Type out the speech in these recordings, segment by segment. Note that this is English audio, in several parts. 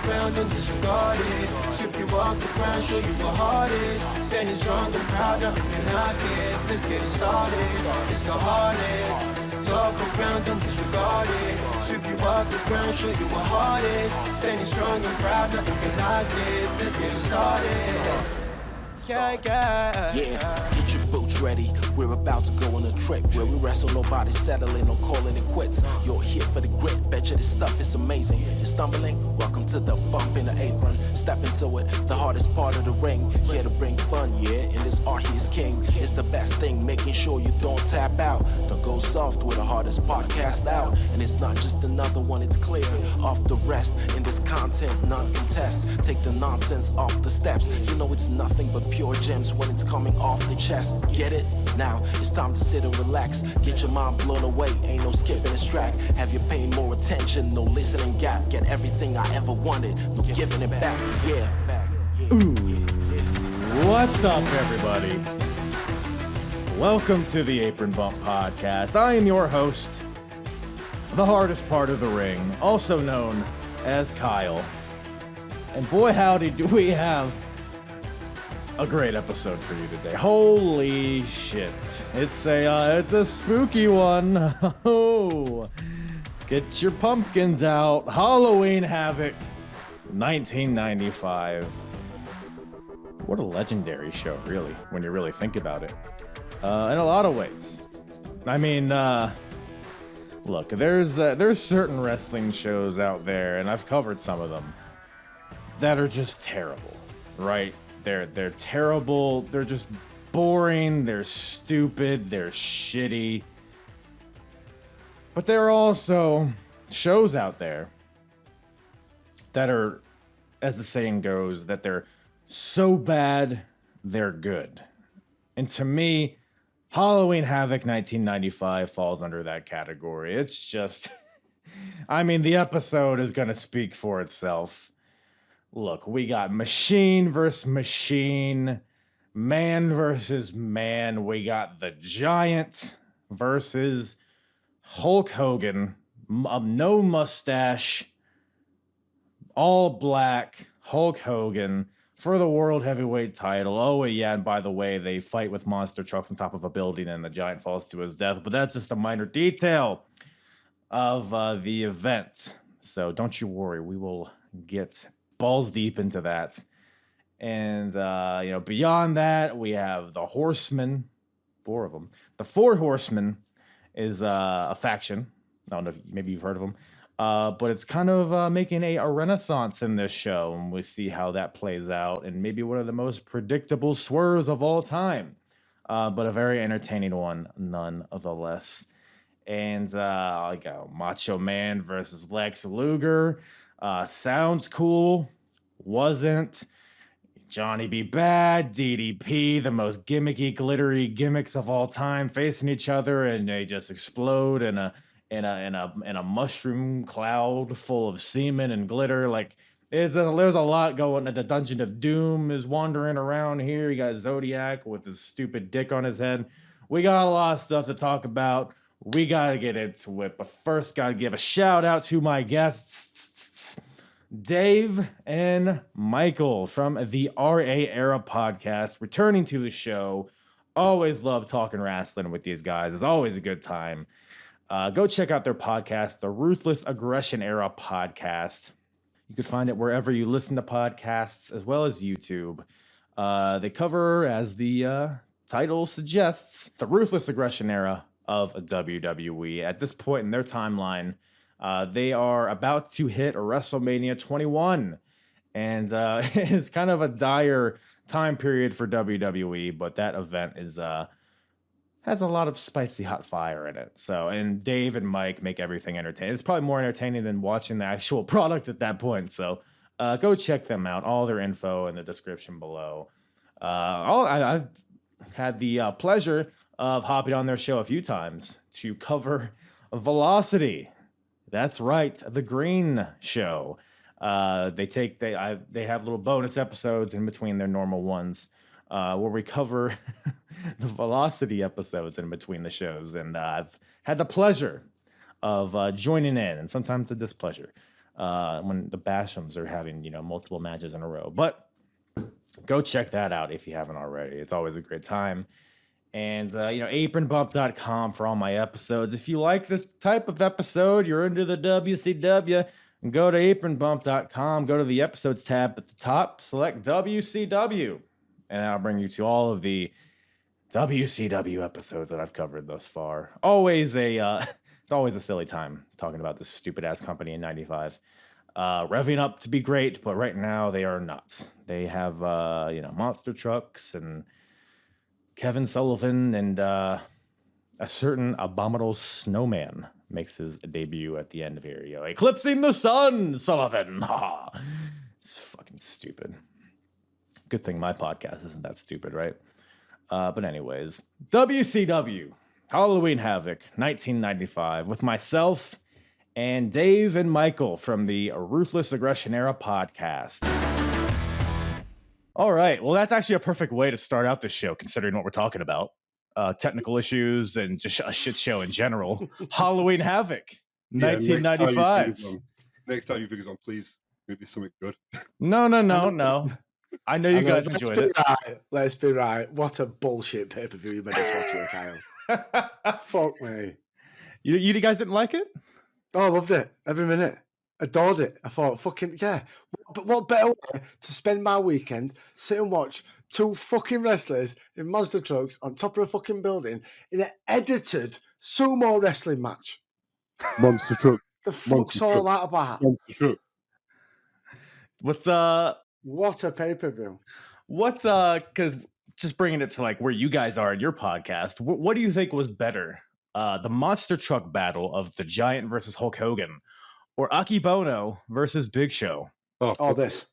around and disregard it. Sweep you off the ground, show you what heart is. Standing strong and proud, nothing can knock it. Let's get it started, it's the hardest. Talk around, don't disregard it. Sweep you off the ground, show you what heart is. Standing strong and proud, nothing can knock it. Let's get it started. Yeah, get your boots ready. We're about to go on a trip where we wrestle, nobody settling or calling it quits. You're here for the grit, betcha this stuff is amazing. You're stumbling? Welcome to the bump in the apron. Step into it, the hardest part of the ring. Here to bring fun, yeah, in this art he is king. It's the best thing, making sure you don't tap out. Don't go soft with the hardest podcast out. And it's not just another one, it's clear. Off the rest, in this content, none contest. Take the nonsense off the steps. You know it's nothing but pure gems when it's coming off the chest. Get it? Now it's time to sit and relax. Get your mind blown away, ain't no skipping this track. Have you paying more attention, no listening gap. Get everything I ever wanted, no giving it back. Ooh. What's up, everybody? Welcome to the Apron Bump Podcast. I am your host, the hardest part of the ring, also known as Kyle. And boy howdy do we have a great episode for you today. Holy shit. It's a spooky one. Oh, get your pumpkins out. Halloween Havoc 1995. What a legendary show, really, when you really think about it. In a lot of ways. I mean, look, there's certain wrestling shows out there, and I've covered some of them, that are just terrible, right? They're terrible, they're just boring, they're stupid, they're shitty. But there are also shows out there that are, as the saying goes, that they're so bad, they're good. And to me, Halloween Havoc 1995 falls under that category. It's just, I mean, the episode is going to speak for itself. Look, we got machine versus machine, man versus man. We got the Giant versus Hulk Hogan, no mustache, all black Hulk Hogan for the World Heavyweight title. Oh, yeah, and by the way, they fight with monster trucks on top of a building and the Giant falls to his death, but that's just a minor detail of the event. So don't you worry, we will get balls deep into that. And beyond that, we have the Horsemen, 4 of them. The 4 Horsemen is a faction. I don't know if maybe you've heard of them, but it's kind of making a renaissance in this show, and we see how that plays out. And maybe one of the most predictable swerves of all time, but a very entertaining one nonetheless. And I got Macho Man versus Lex Luger. Sounds cool, wasn't. Johnny B. Bad, DDP, the most gimmicky, glittery gimmicks of all time, facing each other, and they just explode in a mushroom cloud full of semen and glitter. Like there's a lot going. The Dungeon of Doom is wandering around here. You got Zodiac with his stupid dick on his head. We got a lot of stuff to talk about. We got to get into it. But first, got to give a shout out to my guests, Dave and Michael from the RA Era Podcast, returning to the show. Always love talking wrestling with these guys. It's always a good time. Go check out their podcast, the Ruthless Aggression Era Podcast. You can find it wherever you listen to podcasts, as well as YouTube. They cover, as the title suggests, the Ruthless Aggression Era of WWE. At this point in their timeline, they are about to hit WrestleMania 21, and it's kind of a dire time period for WWE, but that event is has a lot of spicy hot fire in it. So, and Dave and Mike make everything entertaining. It's probably more entertaining than watching the actual product at that point. So go check them out. All their info in the description below. I've had the pleasure of hopping on their show a few times to cover Velocity. That's right, the Green Show. They have little bonus episodes in between their normal ones, where we cover the Velocity episodes in between the shows, and I've had the pleasure of joining in, and sometimes a displeasure. when the Bashams are having, multiple matches in a row. But go check that out if you haven't already. It's always a great time. And, apronbump.com for all my episodes. If you like this type of episode, you're into the WCW, go to apronbump.com, go to the episodes tab at the top, select WCW, and I'll bring you to all of the WCW episodes that I've covered thus far. It's always a silly time talking about this stupid ass company in '95. Revving up to be great, but right now they are not. They have monster trucks and Kevin Sullivan, and a certain abominable snowman makes his debut at the end of here. Eclipsing the sun, Sullivan. It's fucking stupid. Good thing my podcast isn't that stupid, right? But anyways, WCW, Halloween Havoc, 1995, with myself and Dave and Michael from the Ruthless Aggression Era Podcast. All right, well, that's actually a perfect way to start out this show, considering what we're talking about. Technical issues and just a shit show in general. Halloween Havoc, 1995. Next time you figure on, please, maybe something good. No. I know you guys enjoyed it. Let's be right. What a bullshit pay-per-view you made us watch, Kyle. Fuck me. You guys didn't like it? Oh, I loved it. Every minute. Adored it. I thought, fucking, yeah. But what better way to spend my weekend, sit and watch two fucking wrestlers in monster trucks on top of a fucking building in an edited sumo wrestling match? Monster truck. The fuck's all that about? Monster truck. What a pay-per-view. Because just bringing it to like where you guys are in your podcast, what do you think was better? The monster truck battle of the Giant versus Hulk Hogan, or Akibono versus Big Show? Oh, this.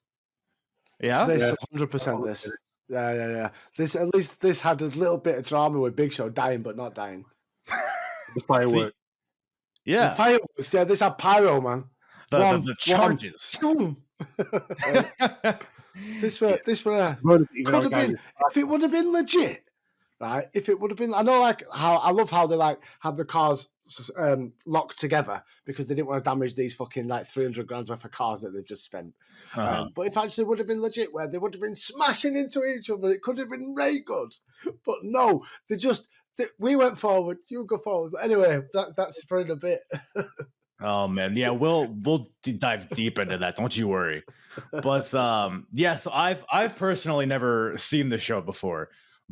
Yeah? This, 100% this. Yeah. At least this had a little bit of drama with Big Show dying but not dying. The fireworks. Yeah. The fireworks, yeah, this had pyro, man. The charges. This were could have been, if it would have been legit, right? If it would have been, I know, like, how I love how they like have the cars locked together because they didn't want to damage these fucking like 300 grand worth of cars that they've just spent. But if actually would have been legit, where they would have been smashing into each other, it could have been very good. But no, we went forward, you go forward. But anyway, that's for in a bit. Oh man, yeah, we'll dive deep into that. Don't you worry. But so I've personally never seen the show before,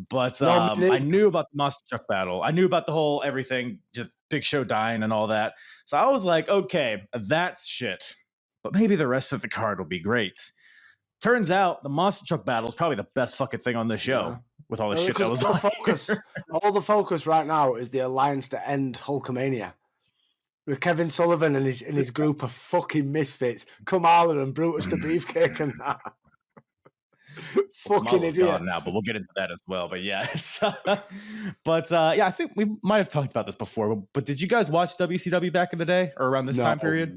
but I knew about the monster truck battle. I knew about the whole everything, just Big Show dying and all that. So I was like, okay, that's shit. But maybe the rest of the card will be great. Turns out the monster truck battle is probably the best fucking thing on the show with all the shit that was on. All the focus right now is the alliance to end Hulkamania. With Kevin Sullivan and his group of fucking misfits, Kamala and Brutus the Beefcake and that. Fucking idiots. Now, but we'll get into that as well. But yeah, I think we might have talked about this before. But did you guys watch WCW back in the day or around this time period?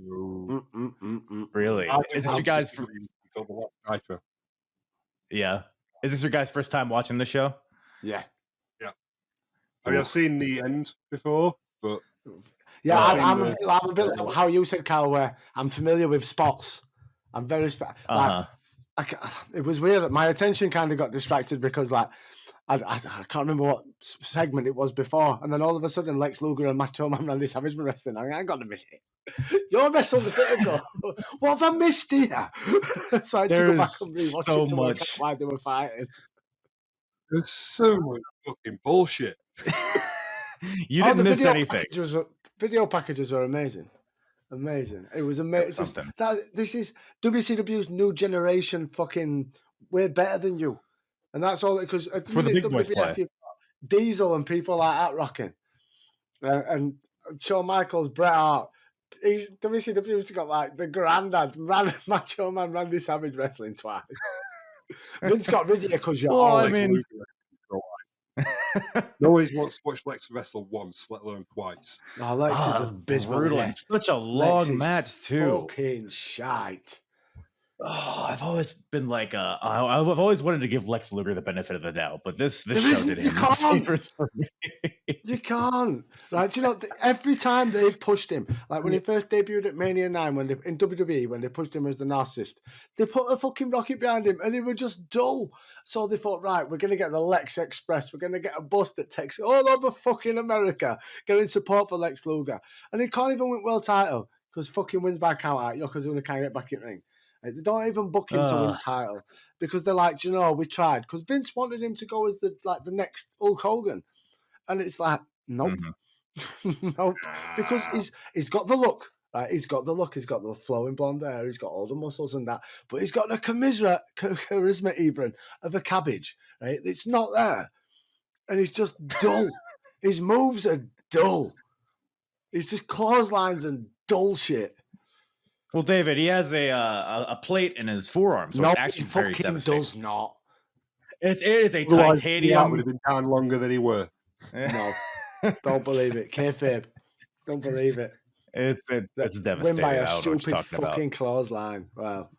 Really? Is this your guys? Yeah. Is this your guys' first time watching the show? Yeah. I mean, I've seen the end before, but. Yeah, I'm a bit like how you said, Carl, where I'm familiar with spots. I'm very it was weird. My attention kind of got distracted because, like, I can't remember what segment it was before, and then all of a sudden, Lex Luger and Macho Man Randy Savage were wrestling. I got a minute. You're wrestled a bit ago. What have I missed here? So I had to go back and rewatch it to work out why they were fighting. There's so much fucking bullshit. You didn't miss anything. Video packages are amazing. It was amazing. This is WCW's new generation. Fucking, we're better than you, and that's all. Because that's where the big boys play. Diesel and people like that rocking, and Shawn Michaels, Bret Hart. WCW's got like the granddads, Macho Man, Randy Savage wrestling twice. Vince got rid of you because you're No one's wants to watch Lex wrestle once, let alone twice. Oh, Lex is brutal. It's such a long match too. Fucking shite. Oh, I've always been like, I've always wanted to give Lex Luger the benefit of the doubt, but this show did him favors for me. You can't. Like, do you know, every time they've pushed him, like when he first debuted at Mania 9, in WWE, when they pushed him as the narcissist, they put a fucking rocket behind him and he was just dull. So they thought, right, we're going to get the Lex Express. We're going to get a bus that takes all over fucking America, getting support for Lex Luger. And he can't even win world title because fucking wins by count out. Yokozuna can't get back in ring. Like, they don't even book him to win title because they're like, you know, we tried. Because Vince wanted him to go as the next Hulk Hogan. And it's like, nope. Nope. Because he's got the look, right? He's got the look. He's got the flowing blonde hair. He's got all the muscles and that. But he's got the charisma even of a cabbage, right? It's not there. And he's just dull. His moves are dull. He's just clotheslines and dull shit. Well, David, he has a plate in his forearm, so no, it's actually very devastating. Does not. It is a Otherwise, titanium. Yeah, would have been down longer than he were. No, don't believe it. Kayfabe. Don't believe it. It's devastating. Win by a stupid fucking clothesline. Wow.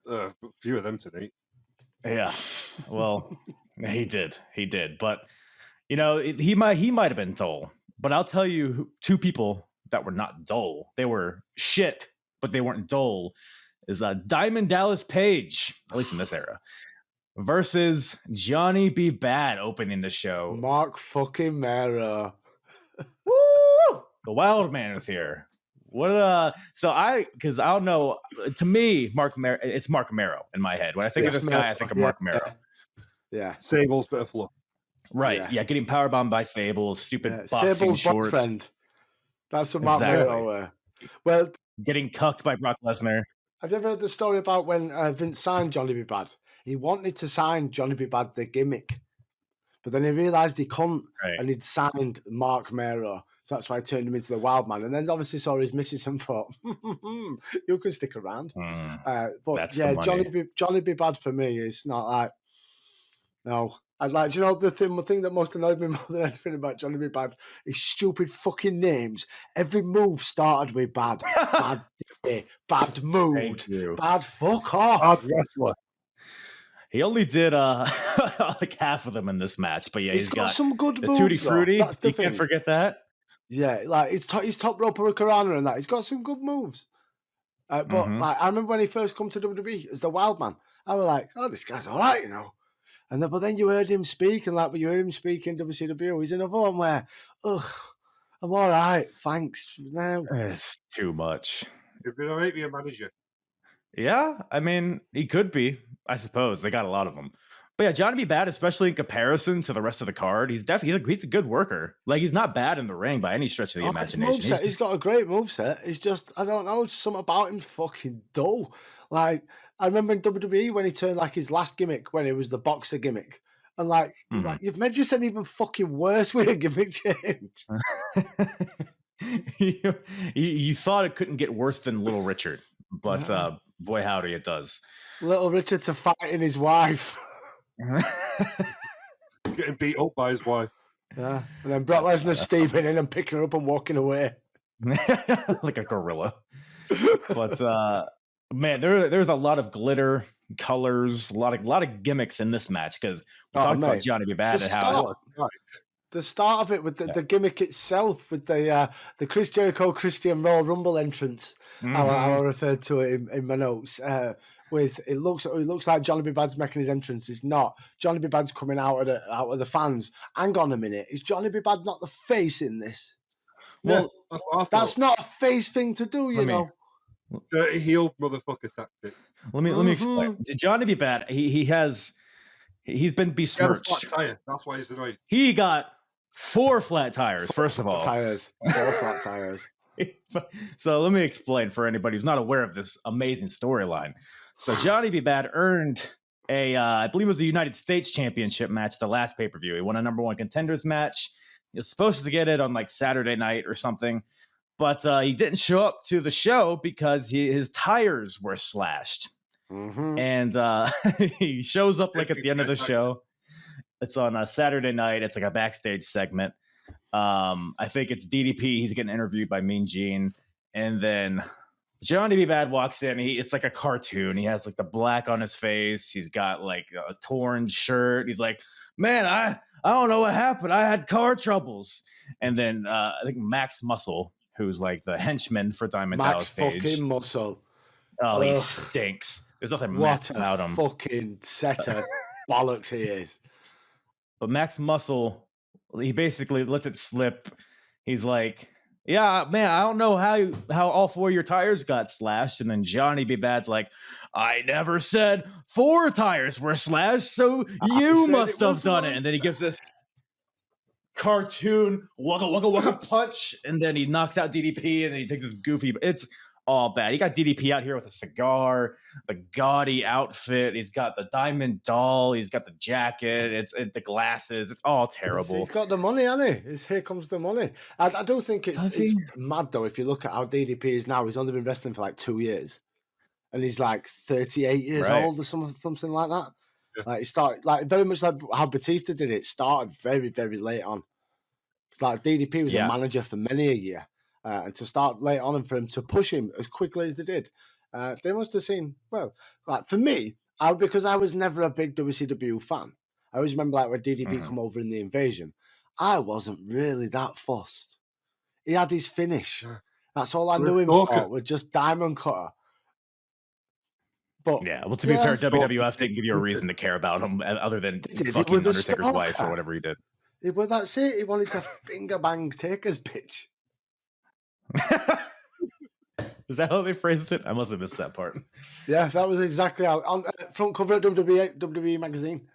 A few of them tonight. Yeah. Well, he did. But you know, he might have been dull. But I'll tell you, two people that were not dull. They were shit, but they weren't dull. Is Diamond Dallas Page, at least in this era, versus Johnny B. Bad opening the show. Mark fucking Mero. Woo! The Wild Man is here. Because I don't know. To me, it's Mark Mero in my head. When I think of this guy, I think of Mark Mero. Yeah. Sable's bit of fluff. Right. Yeah. Getting powerbombed by Sable, stupid boxing Sable's shorts. Friend. That's what Mark Mero. Well, getting cucked by Brock Lesnar. Have you ever heard the story about when Vince signed Johnny B. Bad? He wanted to sign Johnny B. Bad, the gimmick, but then he realised he couldn't, and he'd signed Mark Mero. So that's why I turned him into the Wild Man. And then obviously saw his missus and thought, you can stick around. But yeah, Johnny B. Bad for me is not like, no. I'd like, you know, the thing that most annoyed me more than anything about Johnny B. Bad is stupid fucking names. Every move started with bad. Bad day, bad mood, bad fuck off. Bad wrestler. He only did like half of them in this match, but yeah, he's got some good the moves. Tutti Frutti. That's the you thing. Can't forget that. Yeah, like he's top rope Hurricanrana and that. He's got some good moves. But like, I remember when he first come to WWE as the Wild Man, I was like, oh, this guy's all right, you know. And then, but then you heard him speak, and like when you heard him speak in WCW, he's another one where, I'm all right, thanks. Now it's too much. He'd be all right be a manager. Yeah, I mean, he could be. I suppose they got a lot of them. But yeah, Johnny B. Bad, especially in comparison to the rest of the card, he's definitely he's a good worker. Like, he's not bad in the ring by any stretch of the imagination. He's got a great moveset. He's just, I don't know, something about him's fucking dull. Like, I remember in WWE when he turned like his last gimmick when it was the boxer gimmick. And like you've made just an even fucking worse with a gimmick change. you thought it couldn't get worse than Little Richard, but boy howdy, it does. Little Richard to fighting his wife. Getting beat up by his wife. Yeah. And then Brock Lesnar steaming in and picking her up and walking away. Like a gorilla. But man, there's a lot of glitter, colors, a lot of gimmicks in this match because we talked about Johnny B. Bad and how the start of it with the gimmick itself, with the Chris Jericho Christian Royal Rumble entrance, I referred to it in my notes. With it looks like Johnny B. Bad's making his entrance. It's not. Johnny B. Bad's coming out of the fans. Hang on a minute, is Johnny B. Bad not the face in this? Well, that's not a face thing to do, you know. Dirty heel motherfucker tactic. Let me explain. Johnny B. Bad, he's been besmirched. He had a flat tire. That's why he's annoyed. He got 4 flat tires. First of all, 4 flat tires. So let me explain for anybody who's not aware of this amazing storyline. So Johnny B. Bad earned I believe it was a United States Championship match, the last pay-per-view. He won a number 1 contenders match. He was supposed to get it on like Saturday night or something, but he didn't show up to the show because his tires were slashed. And he shows up like at the end of the show. It's on a Saturday night. It's like a backstage segment. I think it's DDP. He's getting interviewed by Mean Gene, and then Johnny B. Bad walks in. It's like a cartoon. He has like the black on his face. He's got like a torn shirt. He's like, man, I don't know what happened. I had car troubles. And then I think Max Muscle, who's like the henchman for Diamond Dallas Page. Fucking Muscle. Oh, he stinks. There's nothing Max about him. Fucking set of bollocks he is. But Max Muscle, he basically lets it slip. He's like, yeah, man, I don't know how all 4 of your tires got slashed. And then Johnny B. Bad's like, I never said 4 tires were slashed, so you must have done it. And then he gives this cartoon wugga wugga wugga punch, and then he knocks out DDP, and then he takes this goofy. It's all bad. He got DDP out here with a cigar, the gaudy outfit. He's got the diamond doll. He's got the jacket. It's the glasses. It's all terrible. He's got the money, hasn't he? Here comes the money. I do think it's mad though. If you look at how DDP is now, he's only been wrestling for like 2 years, and he's like 38 years old or something like that. Yeah. Like he started like very much like how Batista did it. Started very, very late on. It's like DDP was a manager for many a year. And to start late on and for him to push him as quickly as they did, they must have seen, well, like for me, because I was never a big WCW fan. I always remember like when DDP come over in the Invasion, I wasn't really that fussed. He had his finish. That's all I knew him for, was just Diamond Cutter. But yeah, well, to be fair, WWF didn't give you a reason to care about him other than fucking Undertaker's wife or whatever he did. Well, that's it. He wanted to finger bang Taker's bitch. Is that how they phrased it? I must have missed that part. Yeah, that was exactly how on front cover of WWE magazine.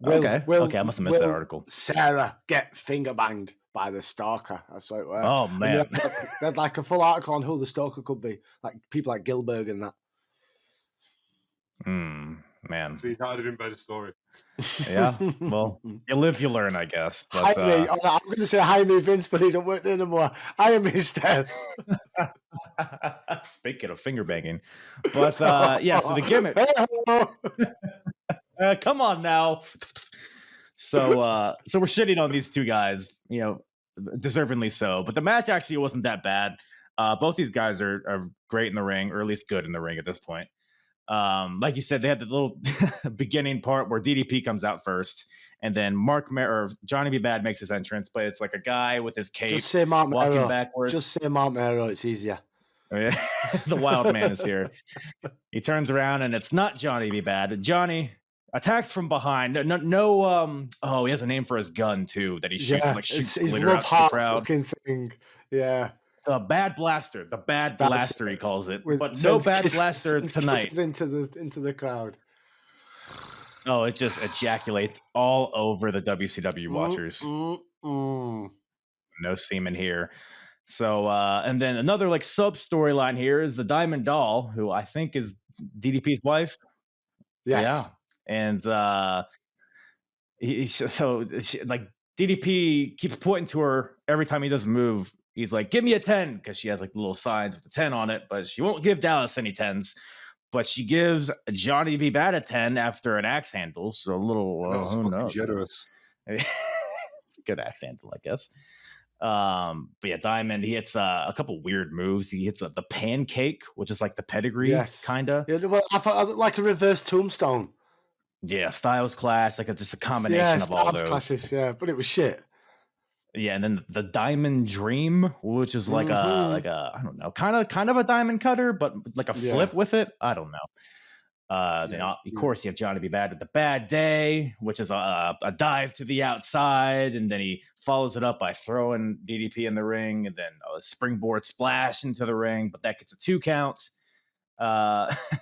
Okay, I must have missed that article. Sarah get finger banged by the stalker. That's what it was. Oh man, they had like a full article on who the stalker could be, like people like Gilbert and that. Man, see, that would have been a better story. Yeah, well, you live, you learn, I guess. But I'm going to say hi, me Vince, but he don't work there anymore. I am his Steph. Speaking of finger banging, but yeah, so the gimmick. Come on now. So we're shitting on these two guys, you know, deservingly so. But the match actually wasn't that bad. Both these guys are great in the ring, or at least good in the ring at this point. Like you said, they had the little beginning part where DDP comes out first, and then Johnny B. Bad makes his entrance, but it's like a guy with his cape just say Mark walking Mero. backwards. Just say Mark Mero, it's easier. Oh, yeah. The wild man is here. He turns around, and it's not Johnny B. Bad. Johnny attacks from behind. Oh, he has a name for his gun too that he shoots shoots glitter out the crowd. Fucking thing. Yeah. The Bad Blaster. The Bad Blaster, he calls it. But no Bad Blaster tonight. Into the crowd. Oh, it just ejaculates all over the WCW watchers. No semen here. So, and then another like sub storyline here is the Diamond Doll, who I think is DDP's wife. Yes. Yeah. And like DDP keeps pointing to her every time he does a move. He's like, give me a 10, because she has like little signs with the 10 on it, but she won't give Dallas any 10s. But she gives Johnny B. Bad a 10 after an axe handle. So a little, who knows? Generous. It's a good axe handle, I guess. But yeah, Diamond, he hits a couple weird moves. He hits the pancake, which is like the pedigree, kind of. Yeah, well, I thought like a reverse tombstone. Yeah, Styles Clash, like just a combination of all those. Classes, yeah, but it was shit. Yeah, and then the Diamond Dream, which is like a I don't know, kind of a diamond cutter, but like a flip with it. I don't know. Then of course you have Johnny B. Bad with the Bad Day, which is a dive to the outside, and then he follows it up by throwing DDP in the ring, and then a springboard splash into the ring, but that gets a 2 count.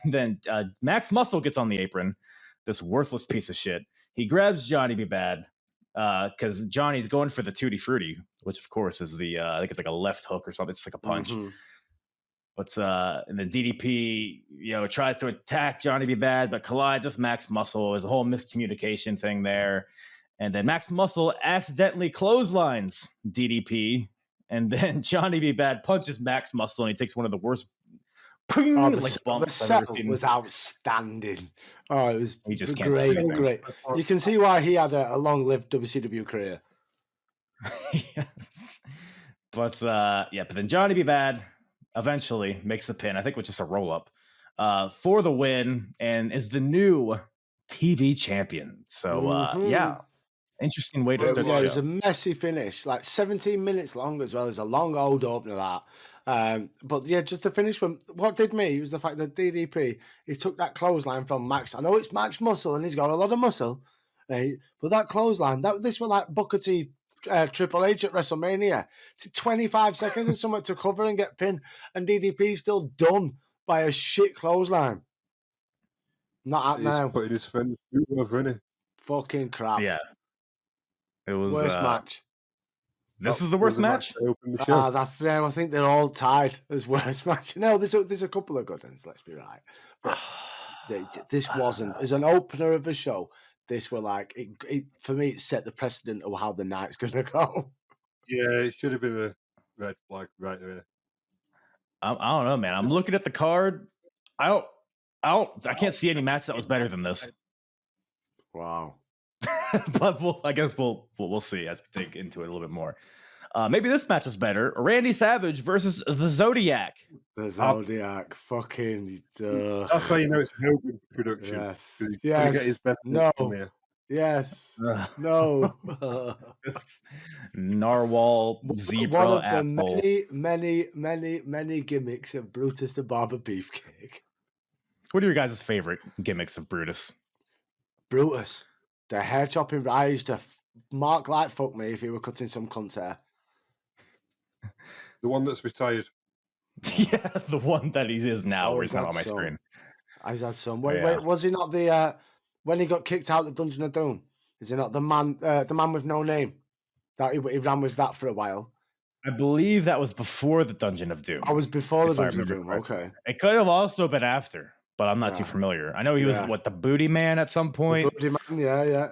Then Max Muscle gets on the apron, this worthless piece of shit. He grabs Johnny B. Bad. Because Johnny's going for the Tutti Frutti, which of course is I think it's like a left hook or something. It's like a punch. But and then DDP, tries to attack Johnny B. Bad, but collides with Max Muscle. There's a whole miscommunication thing there. And then Max Muscle accidentally clotheslines DDP, and then Johnny B. Bad punches Max Muscle, and he takes one of the worst bumps the set was outstanding. Oh, it was he just great. You can see why he had a long-lived WCW career. Yes. But but then Johnny B. Bad eventually makes the pin, I think with just a roll-up, for the win, and is the new TV champion. So, yeah, interesting way to start Yeah, it the was show. a messy finish, like 17 minutes long as well. It's a long old opener that. But yeah, just to finish one, what did me was the fact that DDP, he took that clothesline from Max. I know it's Max Muscle and he's got a lot of muscle, right? But that clothesline, this was like Booker T, Triple H at WrestleMania. To 25 seconds and something to cover and get pinned, and DDP's still done by a shit clothesline. Not out now. He's putting his friend over, isn't he? Fucking crap. Yeah. It was Worst match. This is the worst match? To open the show. I think they're all tied as worst match. No, there's a couple of good ones, let's be right. But this wasn't. As an opener of a show, this were like, for me, it set the precedent of how the night's going to go. Yeah, it should have been a red flag right there. I don't know, man. I'm looking at the card. I can't see any match that was better than this. Wow. But I guess we'll see as we dig into it a little bit more. Maybe this match was better. Randy Savage versus the Zodiac. The Zodiac, fucking. That's how you know it's Hogan production. Yes. 'Cause he's gonna get his best No. from here. Yes. No. This narwhal zebra One of asshole. the many gimmicks of Brutus the Barber Beefcake. What are your guys' favorite gimmicks of Brutus? Brutus. The hair chopping. I used to mark like fuck me if he were cutting some cunt's hair. The one that's retired. Yeah, the one that he is now, where Always he's not had on my some. screen. I've had some. Wait, Yeah. was he not the when he got kicked out of the Dungeon of Doom? Is he not the man with no name? That he ran with that for a while. I believe that was before the Dungeon of Doom. I was before the If I Dungeon of Doom. remember Okay. It could have also been after, but I'm not too Yeah. familiar. I know he was Yeah. the Booty Man at some point. The Bloody Man,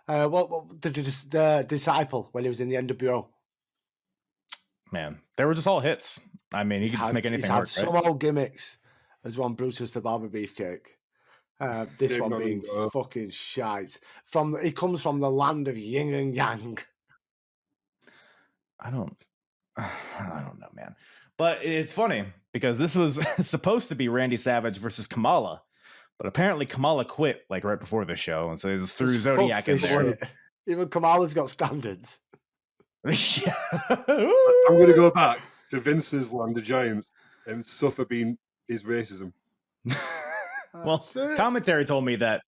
yeah. What the Disciple when he was in the NWO? Man, they were just all hits. I mean, he could just make anything He's work, had some right? old gimmicks as one Brutus the Barber Beefcake. This Dave one being Nolan, fucking shite. He comes from the land of yin and yang. I don't know, man. But it's funny because this was supposed to be Randy Savage versus Kamala, but apparently Kamala quit like right before the show, and so they just threw Just Zodiac fuck in this there. shit. Even Kamala's got standards. Yeah. I'm going to go back to Vince's Land of Giants and suffer being his racism. Well, That's it. commentary told me that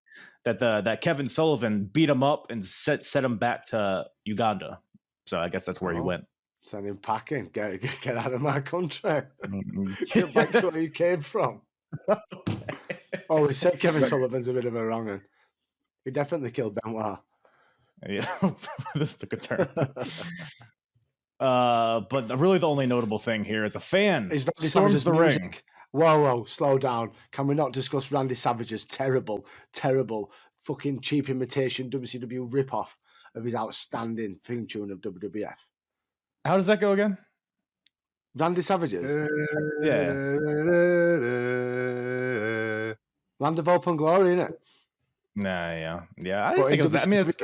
Kevin Sullivan beat him up and set him back to Uganda. So I guess that's where he Oh. went. Send him packing. Get out of my country. Get back to where you came from. Oh, we said Kevin Sullivan's a bit of a wrong one. He definitely killed Benoit. Yeah, this took a turn. But really, the only notable thing here is a fan Is Randy storms Savage's the music. ring. Whoa, slow down. Can we not discuss Randy Savage's terrible fucking cheap imitation WCW ripoff of his outstanding theme tune of WWF? How does that go again? Randy Savage's Yeah. Land of Hope and Glory, innit? Nah, yeah. I didn't But think it was that. I mean, it's,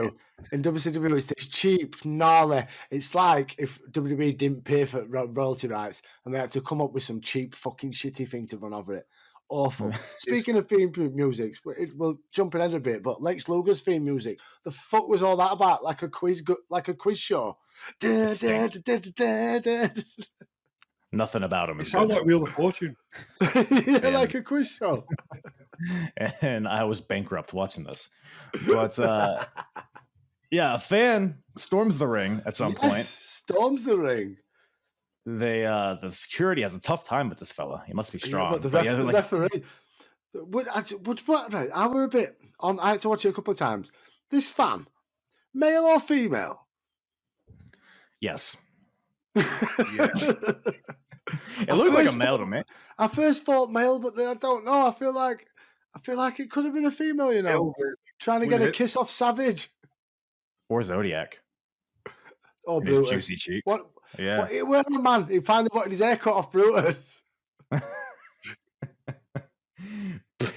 in WCW, it's this cheap, gnarly. It's like if WWE didn't pay for royalty rights and they had to come up with some cheap, fucking shitty thing to run over it. Awful. Speaking of theme music, we'll jump ahead a bit, but Lex Luger's theme music, the fuck was all that about? Like a quiz show. stinks. nothing about him It is sounds good. like Wheel of Fortune. Yeah, like a quiz show. And I was bankrupt watching this. But yeah, a fan storms the ring at some point. Storms the ring. They the security has a tough time with this fella. He must be strong. Yeah, but the, But yeah, the like, referee. Right, I were a bit on. I had to watch it a couple of times. This fan, male or female? yes. Yeah. It looked like a male to me. I first thought male, but then I don't know. I feel like it could have been a female. You know, trying to get a kiss off Savage Or Zodiac. or And his Brutus. juicy cheeks. What? Yeah. It was the man. He finally wanted his hair cut off Brutus.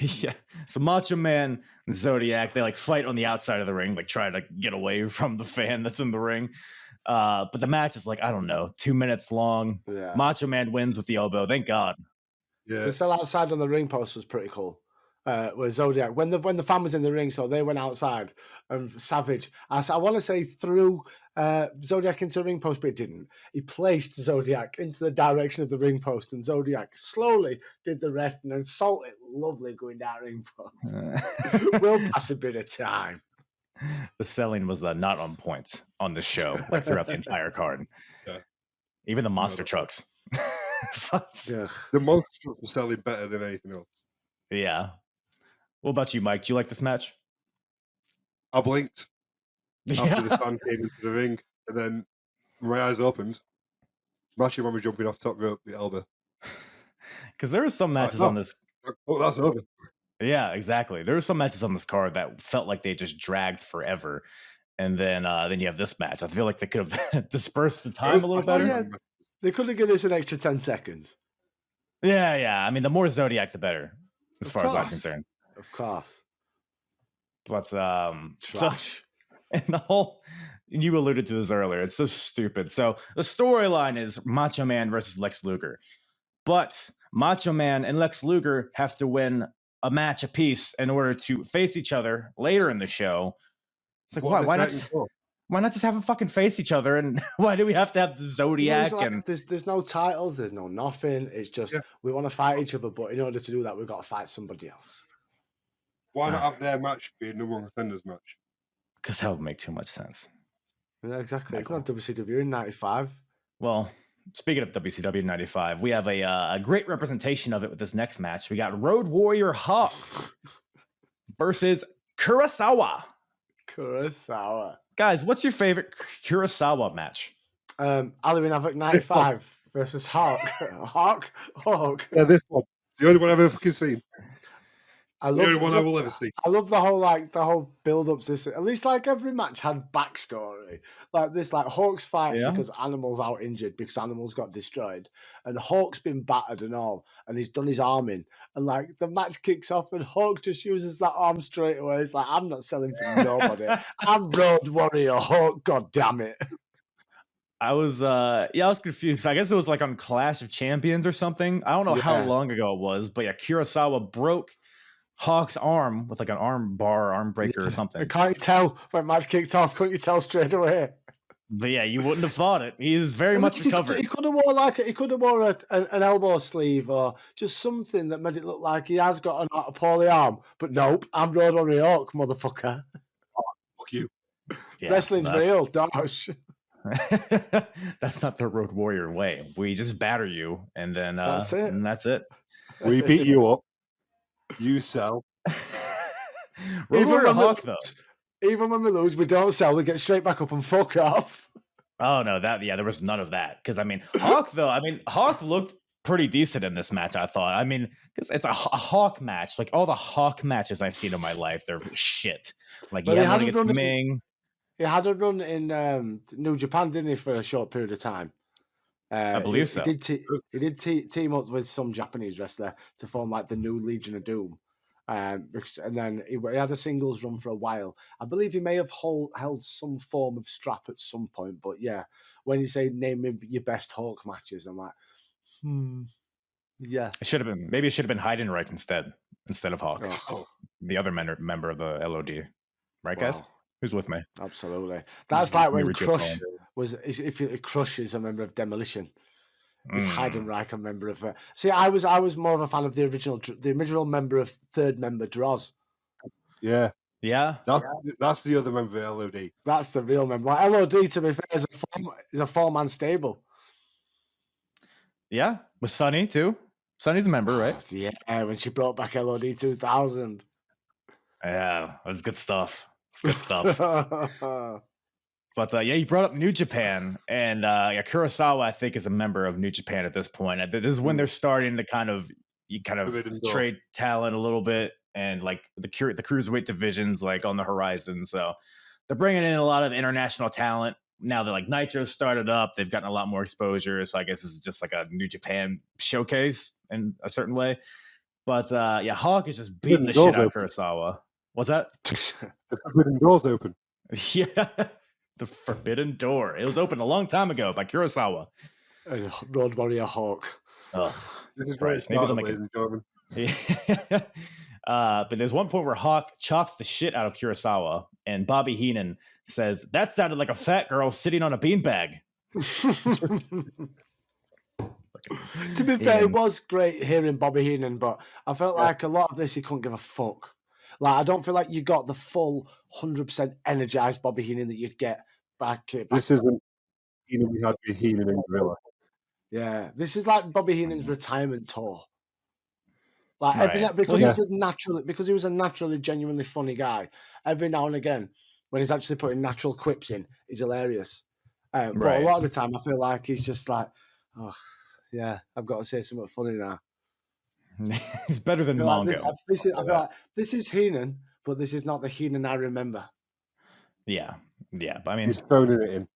Yeah. So Macho Man and Zodiac, they like fight on the outside of the ring, like try to get away from the fan that's in the ring. But the match is like, I don't know, 2 minutes long. Yeah. Macho Man wins with the elbow. Thank God. Yeah. The cell outside on the ring post was pretty cool. with Zodiac when the fan was in the ring, so they went outside and Savage. I want to say threw Zodiac into the ring post, but he didn't. He placed Zodiac into the direction of the ring post, and Zodiac slowly did the rest, and then Salt it lovely going down ring post. We'll pass a bit of time. The selling was not on point on the show, like throughout the entire card. Yeah. Even the monster trucks. The monster trucks were selling better than anything else. Yeah. What about you, Mike? Do you like this match? I blinked after the fan came into the ring, and then my eyes opened. Macho Man was jumping off top rope with elbow. Because there were some matches on this. Oh, that's over. Yeah, exactly. There were some matches on this card that felt like they just dragged forever, and then you have this match. I feel like they could have dispersed the time a little better. Yeah. They could have given this an extra 10 seconds. Yeah. I mean, the more Zodiac, the better, as far as I'm concerned. Of course. But Trash. So, and the whole, you alluded to this earlier, it's so stupid. So the storyline is Macho Man versus Lex Luger. But Macho Man and Lex Luger have to win a match apiece in order to face each other later in the show. It's like, why not just have them fucking face each other? And why do we have to have the Zodiac? There's no titles, there's no nothing. It's just we want to fight each other, but in order to do that, we've got to fight somebody else. Why not have their match be a number one contenders match? Because that would make too much sense. Yeah, exactly. It's not WCW in 95. Well, speaking of WCW in 95, we have a great representation of it with this next match. We got Road Warrior Hawk versus Kurosawa. Kurosawa. Guys, what's your favorite Kurosawa match? Halloween Havoc 95 versus Hawk. Hawk. Yeah, this one. The only one I've ever fucking seen. I the only one I will ever see. I love the whole build up to this. At least like every match had backstory. Like this, like Hawk's fighting because Animal's out injured because Animal's got destroyed, and Hawk's been battered and all, and he's done his arm in, and like the match kicks off, and Hawk just uses that arm straight away. It's like, I'm not selling for nobody. I'm Road Warrior Hawk. God damn it. I was confused. I guess it was like on Clash of Champions or something. I don't know how long ago it was, but Kurosawa broke Hawk's arm with like an arm breaker or something. Can't you tell when match kicked off? Couldn't you tell straight away? But yeah, you wouldn't have thought it. He is very much recovered. He could have wore an elbow sleeve or just something that made it look like he has got a poorly arm. But nope, I'm Road Warrior Hawk, motherfucker. Fuck you. Yeah, wrestling's real, Dosh. That's not the Road Warrior way. We just batter you, and then that's it. And that's it. We beat you up. You sell. Road Warrior Hawk, though. Even when we lose, we don't sell. We get straight back up and fuck off. Oh no, there was none of that. Because Hawk looked pretty decent in this match. I thought. I mean, because it's a Hawk match. Like all the Hawk matches I've seen in my life, they're shit. Like he had against Ming. He had a run in New Japan, didn't he, for a short period of time? I believe so. He did team up with some Japanese wrestler to form like the new Legion of Doom. And then he had a singles run for a while. I believe he may have held some form of strap at some point. But yeah, when you say name me your best Hawk matches, I'm like, yeah. It should have been Heidenreich instead of Hawk, the other member of the LOD, right, guys? Who's with me? Absolutely. That's like when Crush if Crush is a member of Demolition. Is Heidenreich a member of? See, I was more of a fan of the original member of third member Droz. Yeah. That's the other member of LOD. That's the real member. Like LOD, to be fair, is a 4-man stable. Yeah, with Sonny too. Sonny's a member, right? Yeah, when she brought back LOD 2000. Yeah, it was good stuff. It's good stuff. But you brought up New Japan, and Kurosawa, I think, is a member of New Japan at this point. This is when they're starting to kind of trade talent a little bit, and like the cruiserweight divisions like on the horizon. So they're bringing in a lot of international talent now. That like Nitro started up, they've gotten a lot more exposure. So I guess this is just like a New Japan showcase in a certain way. But Hawk is just beating the shit out of Kurosawa. What's that? The forbidden door's open. Yeah. The forbidden door. It was opened a long time ago by Kurosawa. Road Warrior Hawk. Oh, this is right. Maybe they'll make it. But there's one point where Hawk chops the shit out of Kurosawa, and Bobby Heenan says, "That sounded like a fat girl sitting on a beanbag." To be fair, it was great hearing Bobby Heenan, but I felt like a lot of this he couldn't give a fuck. Like, I don't feel like you got the full 100% energized Bobby Heenan that you'd get back. This isn't Heenan we had with Heenan and Gorilla. Yeah, this is like Bobby Heenan's retirement tour. Like Right. because he was a naturally, genuinely funny guy. Every now and again, when he's actually putting natural quips in, he's hilarious. But a lot of the time, I feel like he's just like, oh, yeah, I've got to say something funny now. He's better than I Mongo. I feel like this is Heenan, but this is not the Heenan I remember. Yeah. But I mean, he's phoning it in.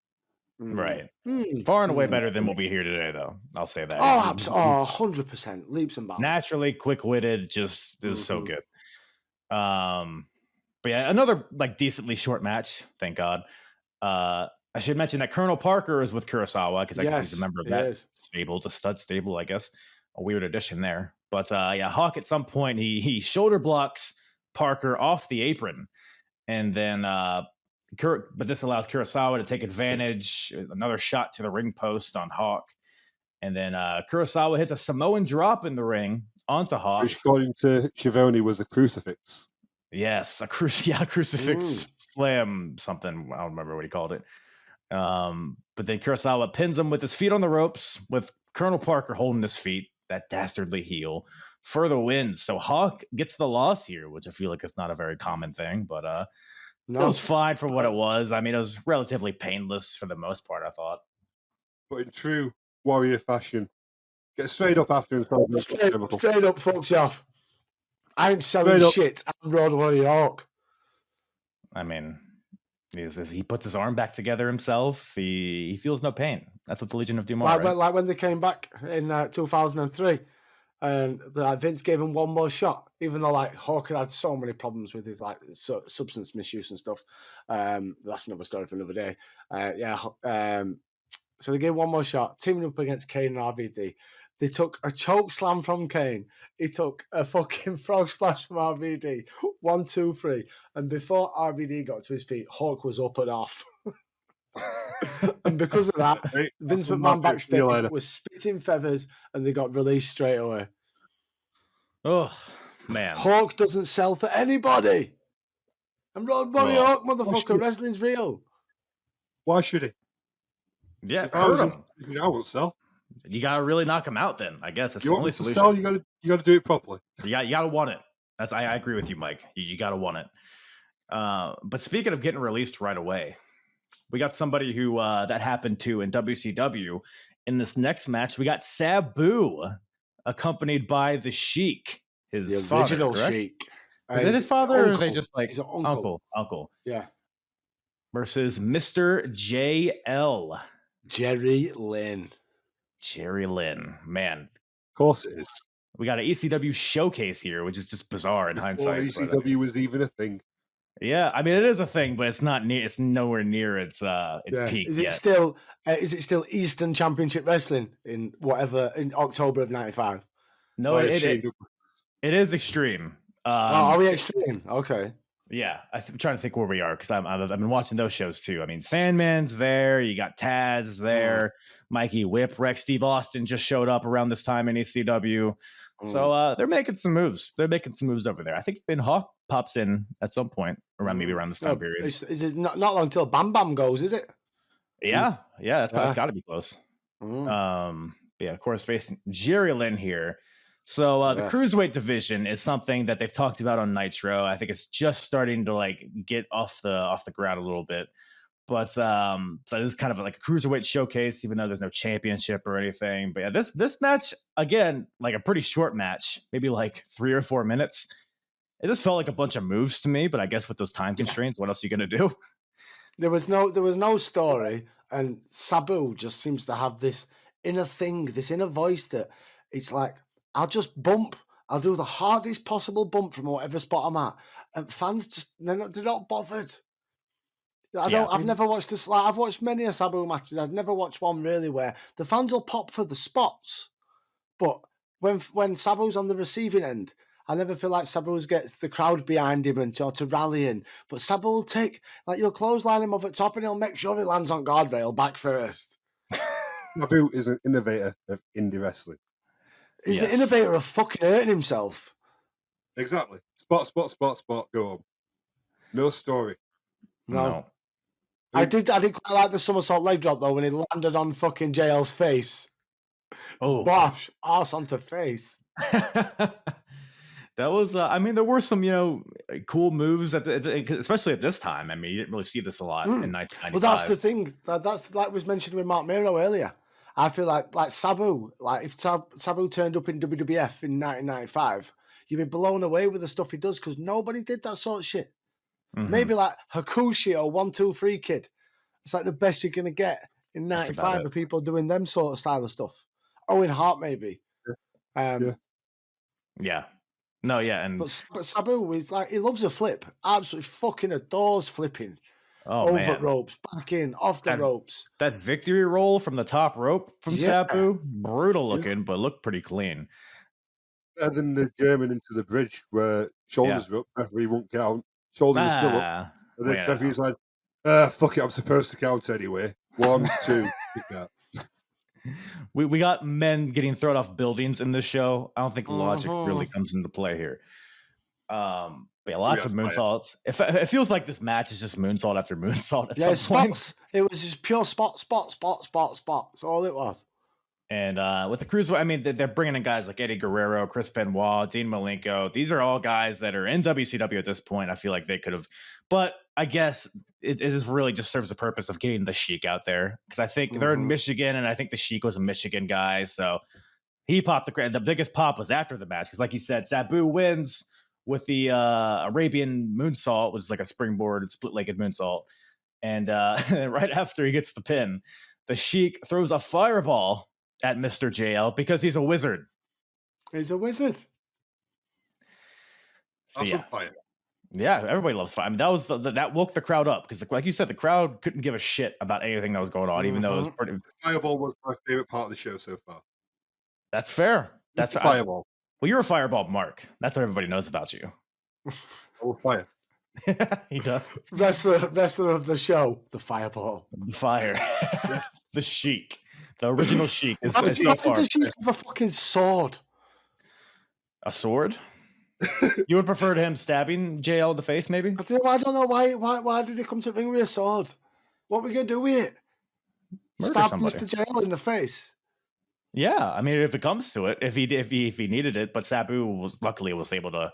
Right. Far and away better than what we hear today, though. I'll say that. 100%. Leaps and bounds. Naturally quick-witted, it was so good. But yeah, another like decently short match, thank God. I should mention that Colonel Parker is with Kurosawa because I guess he's a member of that stable, the stud stable, I guess. A weird addition there. But yeah, Hawk at some point he shoulder blocks Parker off the apron, and then but this allows Kurosawa to take advantage. Another shot to the ring post on Hawk, and then Kurosawa hits a Samoan drop in the ring onto Hawk, which according to Schiavone was a crucifix. Yes, a crucifix slam something. I don't remember what he called it. But then Kurosawa pins him with his feet on the ropes, with Colonel Parker holding his feet. That dastardly heel for the win. So Hawk gets the loss here, which I feel like is not a very common thing, but it was fine for what it was. I mean, it was relatively painless for the most part, I thought. But in true Warrior fashion, get straight up after and straight up fucks you off. I ain't selling shit. I'm Road Warrior Hawk. I mean, he puts his arm back together himself. He feels no pain. That's what the Legion of Doom are. Like when they came back in 2003, and Vince gave him one more shot, even though like Hawk had so many problems with his like substance misuse and stuff. That's another story for another day. So they gave one more shot, teaming up against Kane and RVD. They took a choke slam from Kane. He took a fucking frog splash from RVD. 1, 2, 3. And before RVD got to his feet, Hawk was up and off. And because of that, Vince McMahon backstage was spitting feathers and they got released straight away. Oh, man. Hawk doesn't sell for anybody. I'm Road Warrior Hawk, motherfucker. Wrestling's real. Why should he? Yeah, hurt him. I won't sell. You gotta really knock him out, then. I guess that's the only solution. Sell, you gotta do it properly. You gotta want it. I agree with you, Mike. You gotta want it. But speaking of getting released right away, we got somebody who that happened to in WCW. In this next match, we got Sabu, accompanied by the Sheik, the original father, Sheik. Is it his father, uncle. or are they just like He's an uncle? Uncle. Yeah. Versus Mr. JL. Jerry Lynn. Man. Of course it is. We got an ECW showcase here, which is just bizarre in hindsight. ECW was even a thing. Yeah, I mean it is a thing, but it's not near. It's nowhere near its peak. Is it still Eastern Championship Wrestling in October of '95? No, it is Extreme. Are we Extreme? Okay. Yeah, I'm trying to think where we are because I've been watching those shows too. I mean, Sandman's there. You got Taz there. Mikey Whipwreck, Steve Austin just showed up around this time in ECW. So they're making some moves. They're making some moves over there. I think Ben Hawk pops in at some point around this time period. Is it not long until Bam Bam goes? Is it? Yeah, that's got to be close. Yeah, of course, facing Jerry Lynn here. So the cruiserweight division is something that they've talked about on Nitro. I think it's just starting to like get off the ground a little bit. But so this is kind of like a cruiserweight showcase, even though there's no championship or anything. But yeah, this match, again, like a pretty short match, maybe like 3 or 4 minutes. It just felt like a bunch of moves to me, but I guess with those time constraints, what else are you gonna do? There was no story, and Sabu just seems to have this inner thing, this inner voice that it's like, I'll just bump. I'll do the hardest possible bump from whatever spot I'm at, and fans just they're not bothered. I've never watched this. Like, I've watched many a Sabu matches. I've never watched one really where the fans will pop for the spots, but when Sabu's on the receiving end, I never feel like Sabu gets the crowd behind him and to rallying. But Sabu will take, like, you'll clothesline him off at top and he'll make sure he lands on guardrail back first. Sabu is an innovator of indie wrestling. He's the innovator of fucking hurting himself. Exactly. Spot, go on. No story. No. I did quite like the somersault leg drop, though, when he landed on fucking JL's face. Oh. Bosh, arse onto face. That was, I mean, there were some, cool moves, especially at this time. I mean, you didn't really see this a lot in 1995. Well, that's the thing. That's like was mentioned with Mark Miro earlier. I feel like Sabu, like if Sabu turned up in WWF in 1995, you'd be blown away with the stuff he does because nobody did that sort of shit. Mm-hmm. Maybe like Hakushi or 1, 2, 3 Kid. It's like the best you're going to get in 95 of people doing them sort of style of stuff. Owen Hart, maybe. Yeah. No, yeah. But Sabu is like, he loves a flip. Absolutely fucking adores flipping. Oh, over ropes, back in, off the ropes. That victory roll from the top rope from Sabu, brutal looking, but looked pretty clean. Better than the German into the bridge where shoulders are up, referee won't count. Shoulders are still up. And then referee's like, fuck it, I'm supposed to count anyway. 1, 2, that. We got men getting thrown off buildings in this show. I don't think logic really comes into play here. But yeah, lots of moonsaults. It feels like this match is just moonsault after moonsault at some point. Spots. It was just pure spot. That's all it was. And with the Cruiserweight, I mean, they're bringing in guys like Eddie Guerrero, Chris Benoit, Dean Malenko. These are all guys that are in WCW at this point. I feel like they could have, but I guess it is really just serves the purpose of getting the Sheik out there because I think they're in Michigan, and I think the Sheik was a Michigan guy, so he popped the biggest pop was after the match because, like you said, Sabu wins with the Arabian moonsault, which is like a springboard, split-legged moonsault. And right after he gets the pin, the Sheik throws a fireball at Mr. JL because he's a wizard. He's a wizard. So, yeah, everybody loves fire. I mean, that was that woke the crowd up because, like you said, the crowd couldn't give a shit about anything that was going on, even though it was pretty. Fireball was my favorite part of the show so far. That's fair. That's fireball. Well, you're a fireball, Mark. That's what everybody knows about you. Oh, fire. He does. Wrestler of the show, the fireball. The fire. The Sheik. The original Sheik is so far. The Sheik have a fucking sword. A sword? You would prefer to him stabbing JL in the face, maybe? I don't know why did he come to the ring with a sword? What are we gonna do with it? Stab Mr. JL in the face. Yeah, I mean, if it comes to it, if he needed it, but Sabu was able to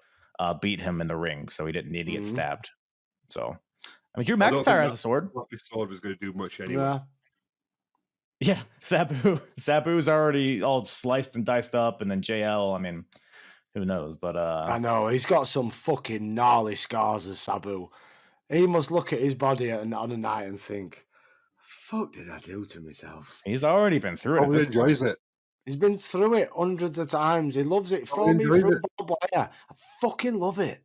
beat him in the ring, so he didn't need to get stabbed. So, I mean, Drew McIntyre has a sword. His sword was going to do much anyway. Yeah, Sabu's already all sliced and diced up, and then JL, I mean, who knows? But I know he's got some fucking gnarly scars as Sabu. He must look at his body on a night and think, "Fuck, did I do to myself?" He's already been through it. He enjoys it. He's been through it hundreds of times. He loves it. Throw me through barbed wire. I fucking love it.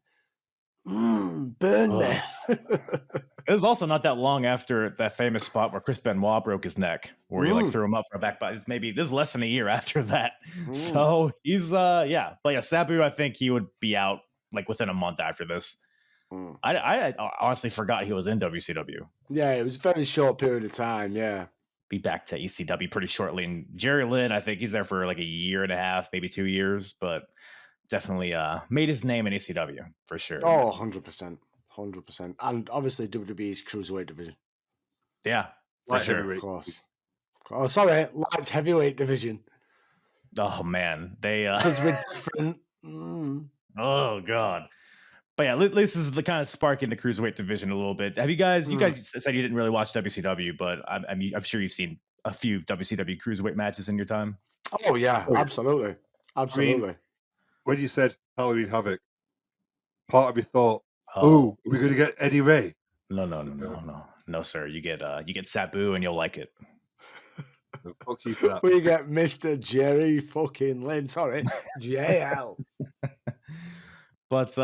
Burn me. It was also not that long after that famous spot where Chris Benoit broke his neck, where he threw him up for a back bite. This is less than a year after that. So he's But yeah, Sabu, I think he would be out like within a month after this. I honestly forgot he was in WCW. Yeah, it was a very short period of time. Yeah. Be back to ECW pretty shortly. And Jerry Lynn, I think he's there for like a year and a half, maybe 2 years, but definitely made his name in ECW for sure. Oh, 100%. 100%. And obviously WWE's Cruiserweight division. Yeah, for sure. Of course. Oh, sorry, light heavyweight division. Oh, man. Because we're different. Oh, God. But yeah, at least this is the kind of spark in the Cruiserweight division a little bit. Have you guys said you didn't really watch WCW, but I'm sure you've seen a few WCW Cruiserweight matches in your time. Oh, yeah, absolutely. Absolutely. I mean, when you said Halloween Havoc, part of me thought, are we going to get Eddie Ray? No, sir. You get Sabu and you'll like it. Fuck you for that. We get Mr. Jerry fucking Lynn. Sorry, JL. But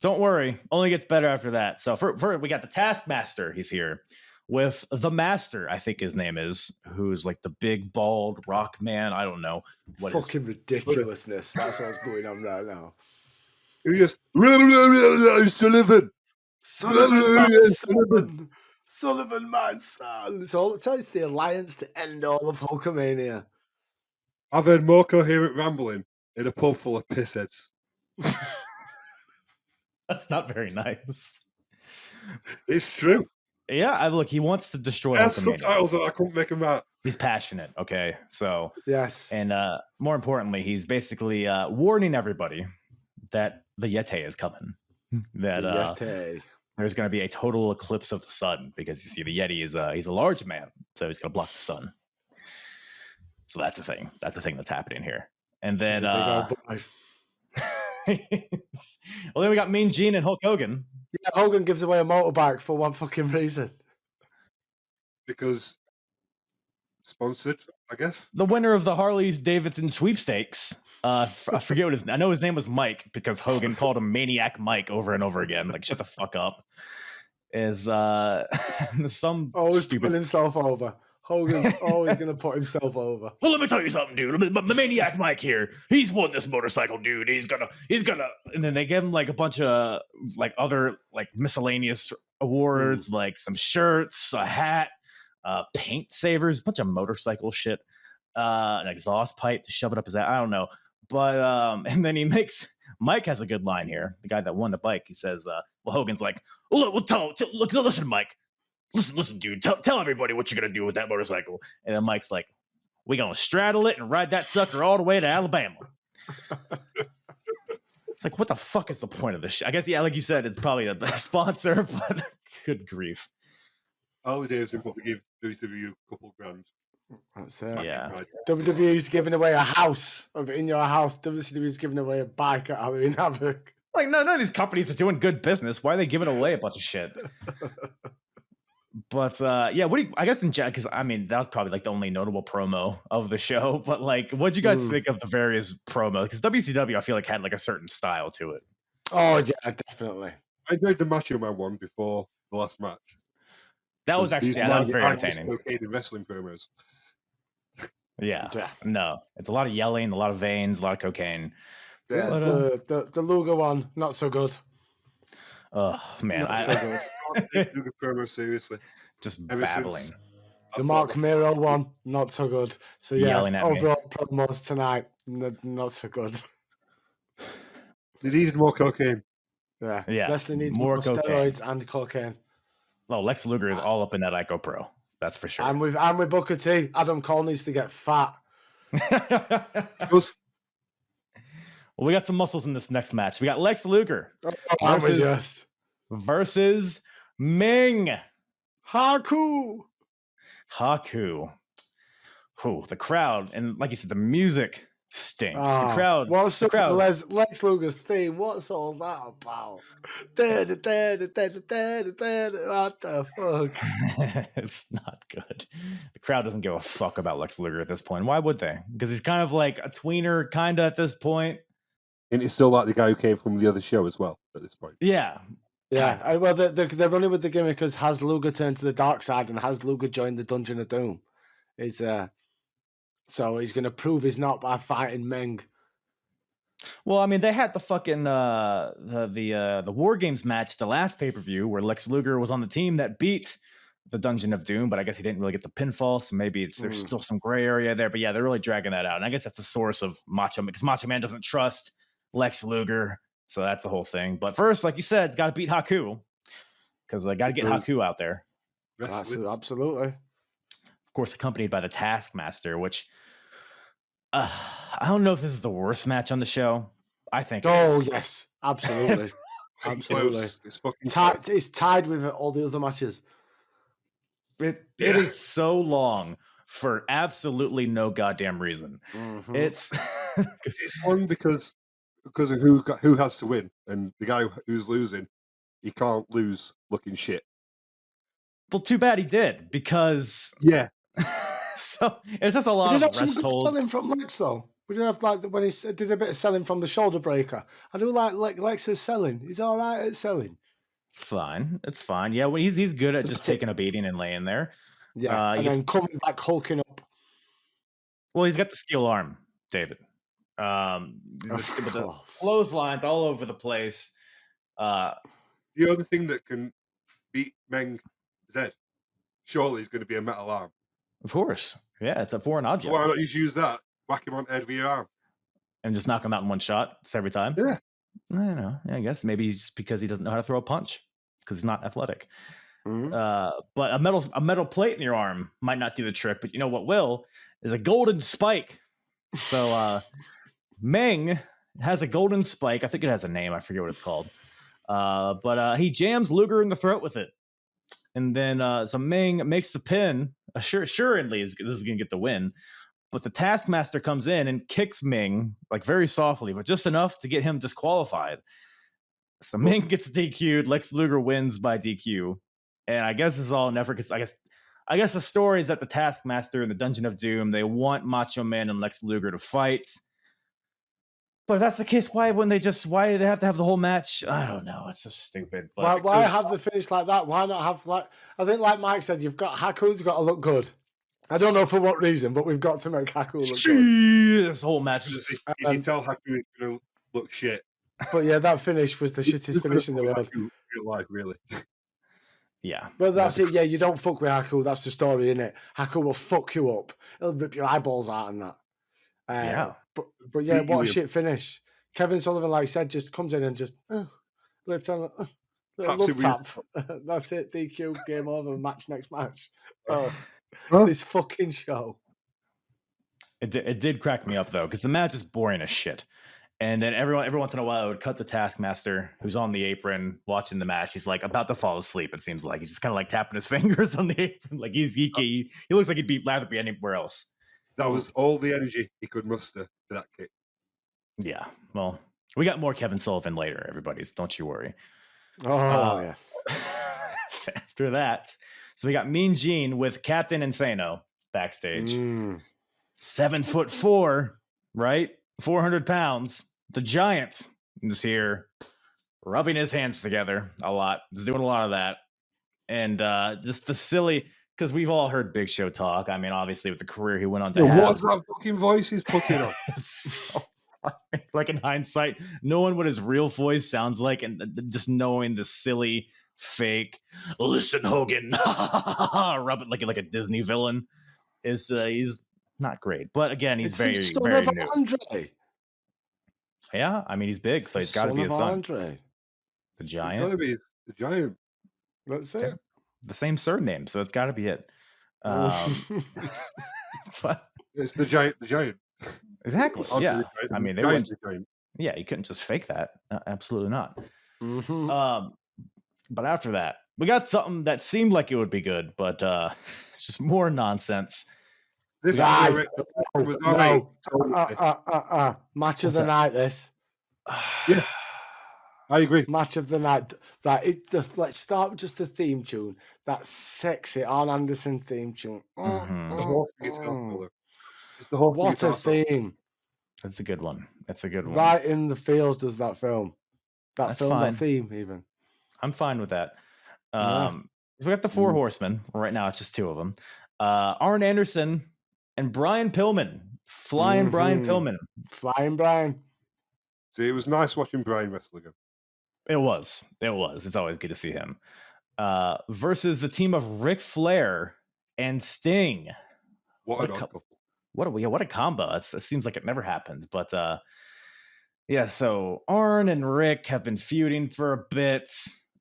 don't worry, only gets better after that. So for we got the Taskmaster. He's here with the Master, I think his name is, who's like the big bald rock man. I don't know what fucking ridiculousness. That's what's going on right now. He just Sullivan. Sullivan, my son. So it's the alliance to end all of Hulkamania. I've heard more coherent rambling in a pub full of pissheads. That's not very nice. It's true. Yeah, look, he wants to destroy. Has subtitles that I couldn't make him out. He's passionate. Okay, so yes, and more importantly, he's basically warning everybody that the Yeti is coming. That there's going to be a total eclipse of the sun because you see the Yeti is he's a large man, so he's going to block the sun. So that's a thing. That's a thing that's happening here. And then well, then we got Mean Gene and Hulk Hogan. Yeah, Hogan gives away a motorbike for one fucking reason. Because sponsored, I guess. The winner of the Harley-Davidson sweepstakes. I forget what I know his name was Mike because Hogan called him Maniac Mike over and over again. Like, shut the fuck up. Is some always stupid putting himself over. Hogan's always gonna put himself over. Well, let me tell you something, dude. The Maniac Mike here, he's won this motorcycle, dude. He's gonna, and then they give him like a bunch of like other like miscellaneous awards, like some shirts, a hat, paint savers, a bunch of motorcycle shit, an exhaust pipe to shove it up his ass. I don't know, but and then Mike has a good line here. The guy that won the bike, he says, well, Hogan's like, listen, Mike. Listen, dude, tell everybody what you're going to do with that motorcycle. And then Mike's like, we're going to straddle it and ride that sucker all the way to Alabama. It's like, what the fuck is the point of this shit? I guess, yeah, like you said, it's probably a sponsor, but good grief. Harley Davidson probably gave WCW a couple grand. That's it. Yeah. WWE's giving away a house in your house. WCW's giving away a bike at Halloween Havoc. Like, none of these companies are doing good business. Why are they giving away a bunch of shit? But yeah, I guess in because I mean that was probably like the only notable promo of the show. But like, what'd you guys think of the various promos? Because WCW, I feel like had like a certain style to it. Oh yeah, definitely. I enjoyed the Macho Man one before the last match. That was actually that was very entertaining. Cocaine in wrestling promos. Yeah, no, it's a lot of yelling, a lot of veins, a lot of cocaine. Yeah, but, the Luger one, not so good. Oh man, Luger promo seriously, just babbling. The Mark Miro one, not so good. So yeah, overall promos tonight, not so good. They needed more cocaine. Yeah. Wrestling needs more steroids and cocaine. Well, Lex Luger is all up in that Ico Pro. That's for sure. And with Booker T, Adam Cole needs to get fat. Well, we got some muscles in this next match. We got Lex Luger versus Ming. Haku. Who the crowd, and like you said, the music stinks. The crowd. What's the crowd? Lex Luger's theme? What's all that about? What the fuck? It's not good. The crowd doesn't give a fuck about Lex Luger at this point. Why would they? Because he's kind of like a tweener, kind of at this point. And it's still like the guy who came from the other show as well at this point. Yeah. Yeah. Well, they're running with the gimmick because has Luger turned to the dark side and has Luger joined the Dungeon of Doom. So he's going to prove he's not by fighting Meng. Well, I mean, they had the fucking the War Games match, the last pay-per-view, where Lex Luger was on the team that beat the Dungeon of Doom, but I guess he didn't really get the pinfall, so maybe there's still some gray area there. But yeah, they're really dragging that out, and I guess that's a source of Macho Man, because Macho Man doesn't trust Lex Luger, so that's the whole thing. But first, like you said, it's got to beat Haku, because I got to get Haku out there. Absolutely. Of course, accompanied by the Taskmaster, which I don't know if this is the worst match on the show. I think. Yes, absolutely, absolutely. It's tied with all the other matches. It is so long for absolutely no goddamn reason. Mm-hmm. It's fun because of who has to win, and the guy who's losing, he can't lose looking shit. Well, too bad he did, because so it's just a lot of rest holds. Selling from Lex though. We did have like when he did a bit of selling from the shoulder breaker. I do like Lex's selling. He's all right at selling. It's fine. It's fine. Yeah, well, he's good at just taking a beating and laying there. Yeah, and then coming back hulking up. Well, he's got the steel arm, David. With the clotheslines all over the place. The other thing that can beat Meng Zed surely is going to be a metal arm. Of course. Yeah, it's a foreign object. Why not you use that? Whack him on head with your arm. And just knock him out in one shot every time? Yeah. I don't know. I guess maybe just because he doesn't know how to throw a punch because he's not athletic. Mm-hmm. But a metal plate in your arm might not do the trick. But you know what will? Is a golden spike. So Meng has a golden spike. I think it has a name. I forget what it's called. But he jams Luger in the throat with it. And then so Meng makes the pin. Assuredly, this is going to get the win. But the Taskmaster comes in and kicks Meng, like very softly, but just enough to get him disqualified. So Meng gets DQ'd. Lex Luger wins by DQ. And I guess this is all an effort because I guess the story is that the Taskmaster and the Dungeon of Doom, they want Macho Man and Lex Luger to fight. But if that's the case, why do they have to have the whole match? I don't know. It's just stupid. But why have the finish like that? Why not have I think like Mike said, Haku's got to look good. I don't know for what reason, but we've got to make Haku look good. This whole match is you can tell Haku is going to look shit. But yeah, that finish was the shittest finish in the world. Real life, really. Yeah. Well, that's it. Yeah, you don't fuck with Haku. That's the story, isn't it? Haku will fuck you up. He'll rip your eyeballs out and that. Yeah. But yeah, what a shit finish. Kevin Sullivan, like I said, just comes in and just let's have a love tap. That's it. DQ, game over. Next match. This fucking show. It did crack me up though, because the match is boring as shit. And then every once in a while, it would cut the Taskmaster, who's on the apron watching the match. He's like about to fall asleep. It seems like he's just kind of like tapping his fingers on the apron, like he looks like he'd rather be anywhere else. That was all the energy he could muster for that kick. Yeah, well, we got more Kevin Sullivan later, everybody's. Don't you worry. Oh, yes. After that, so we got Mean Gene with Captain Insano backstage. 7'4", right? 400 pounds. The Giant is here, rubbing his hands together a lot. He's doing a lot of that. And just the silly, because we've all heard Big Show talk. I mean, obviously, with the career he went on to have. What's that fucking voice he's putting on? So like in hindsight, knowing what his real voice sounds like and just knowing the silly, fake, listen, Hogan, rub it like a Disney villain is he's not great. But again, he's very new. Andre. Yeah, I mean, he's big, so he's got to be his son. Andre. The Giant. He's got to be the Giant. That's it. The same surname, so it's got to be it. But it's the Giant. The Giant. Exactly. Yeah. I mean, they wouldn't. Yeah, you couldn't just fake that. Absolutely not. Mm-hmm. But after that, we got something that seemed like it would be good, but it's just more nonsense. This was alright. Match of the night. This. Yeah, I agree. Match of the night. Right. Let's start with just the theme tune. That sexy Arn Anderson theme tune. It's the whole what a theme. That's a good one. That's a good one. Right in the feels does that film. That's fine. That theme even. I'm fine with that. So we got the four horsemen. Right now it's just two of them. Arn Anderson and Brian Pillman. Flying Brian Pillman. Flying Brian. See, it was nice watching Brian wrestle again. It was. It's always good to see him. Versus the team of Ric Flair and Sting. What a couple. What a combo. It seems like it never happened. But yeah, so Arn and Rick have been feuding for a bit.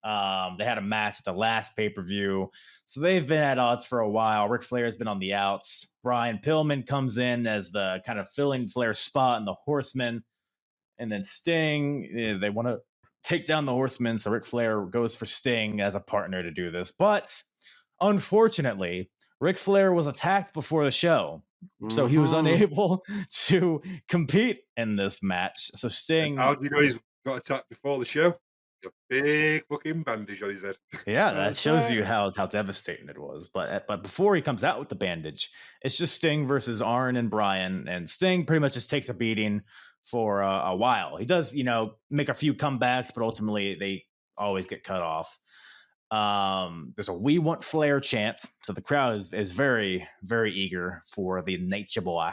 They had a match at the last pay-per-view. So they've been at odds for a while. Ric Flair's been on the outs. Brian Pillman comes in as the kind of filling Flair's spot in the Horsemen. And then Sting, they want to take down the Horsemen. So Ric Flair goes for Sting as a partner to do this. But unfortunately, Ric Flair was attacked before the show. So he was unable to compete in this match. So Sting... How do you know he's got attacked before the show? A big fucking bandage on his head. Yeah, that shows you how devastating it was. But before he comes out with the bandage, it's just Sting versus Arn and Brian. And Sting pretty much just takes a beating for a while. He does, make a few comebacks, but ultimately they always get cut off. There's a "We Want Flair" chant, so the crowd is very, very eager for the Nature Boy.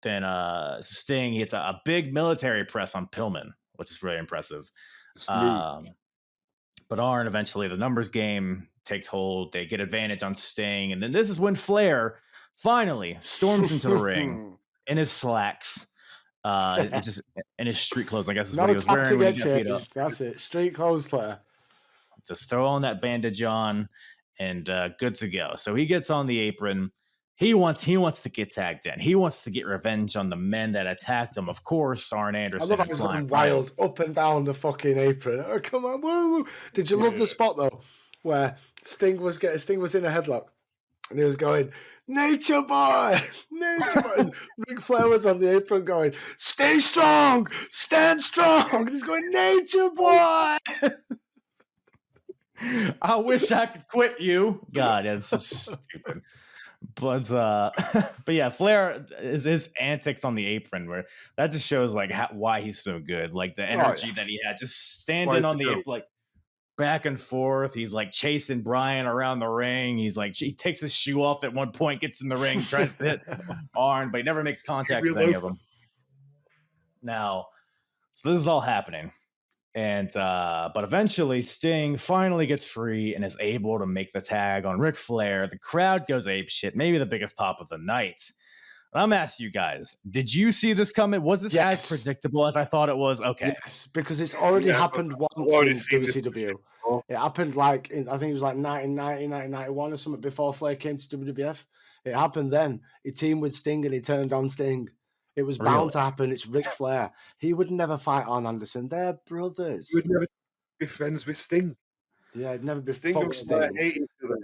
then Sting hits a big military press on Pillman, which is really impressive. But Arn eventually, the numbers game takes hold. They get advantage on Sting. And then this is when Flair finally storms into the ring in his slacks. It just in his street clothes, I guess is what he was wearing when he got beat up. That's it. Street clothes, Flair. Just throw on that bandage on and good to go. So he gets on the apron. He wants to get tagged in. He wants to get revenge on the men that attacked him. Of course, Arn Anderson. I love how he's going wild up and down the fucking apron. Oh, come on, woo! Did you love the spot though, where Sting was in a headlock and he was going, "Nature boy, nature boy." And Ric Flair was on the apron going, "Stay strong, stand strong." And he's going, "Nature boy." I wish I could quit you. God, that's so stupid. But yeah, Flair is his antics on the apron where that just shows like why he's so good. Like the energy that he had, just standing on the apron, like back and forth. He's like chasing Bryan around the ring. He's like, he takes his shoe off at one point, gets in the ring, tries to hit Arn, but he never makes contact with any of them. Now, so this is all happening. And but eventually Sting finally gets free and is able to make the tag on Ric Flair. The crowd goes apeshit, maybe the biggest pop of the night. And I'm asking you guys, did you see this coming? Was this as predictable as I thought it was? Okay. Yes, because it's already happened once in WCW. It happened I think it was like 1990, 1991 or something before Flair came to WWF. It happened then. He teamed with Sting and he turned on Sting. It was bound to happen. It's Ric Flair. He would never fight Arn Anderson. They're brothers. He would never be friends with Sting. Yeah, he'd never be Sting.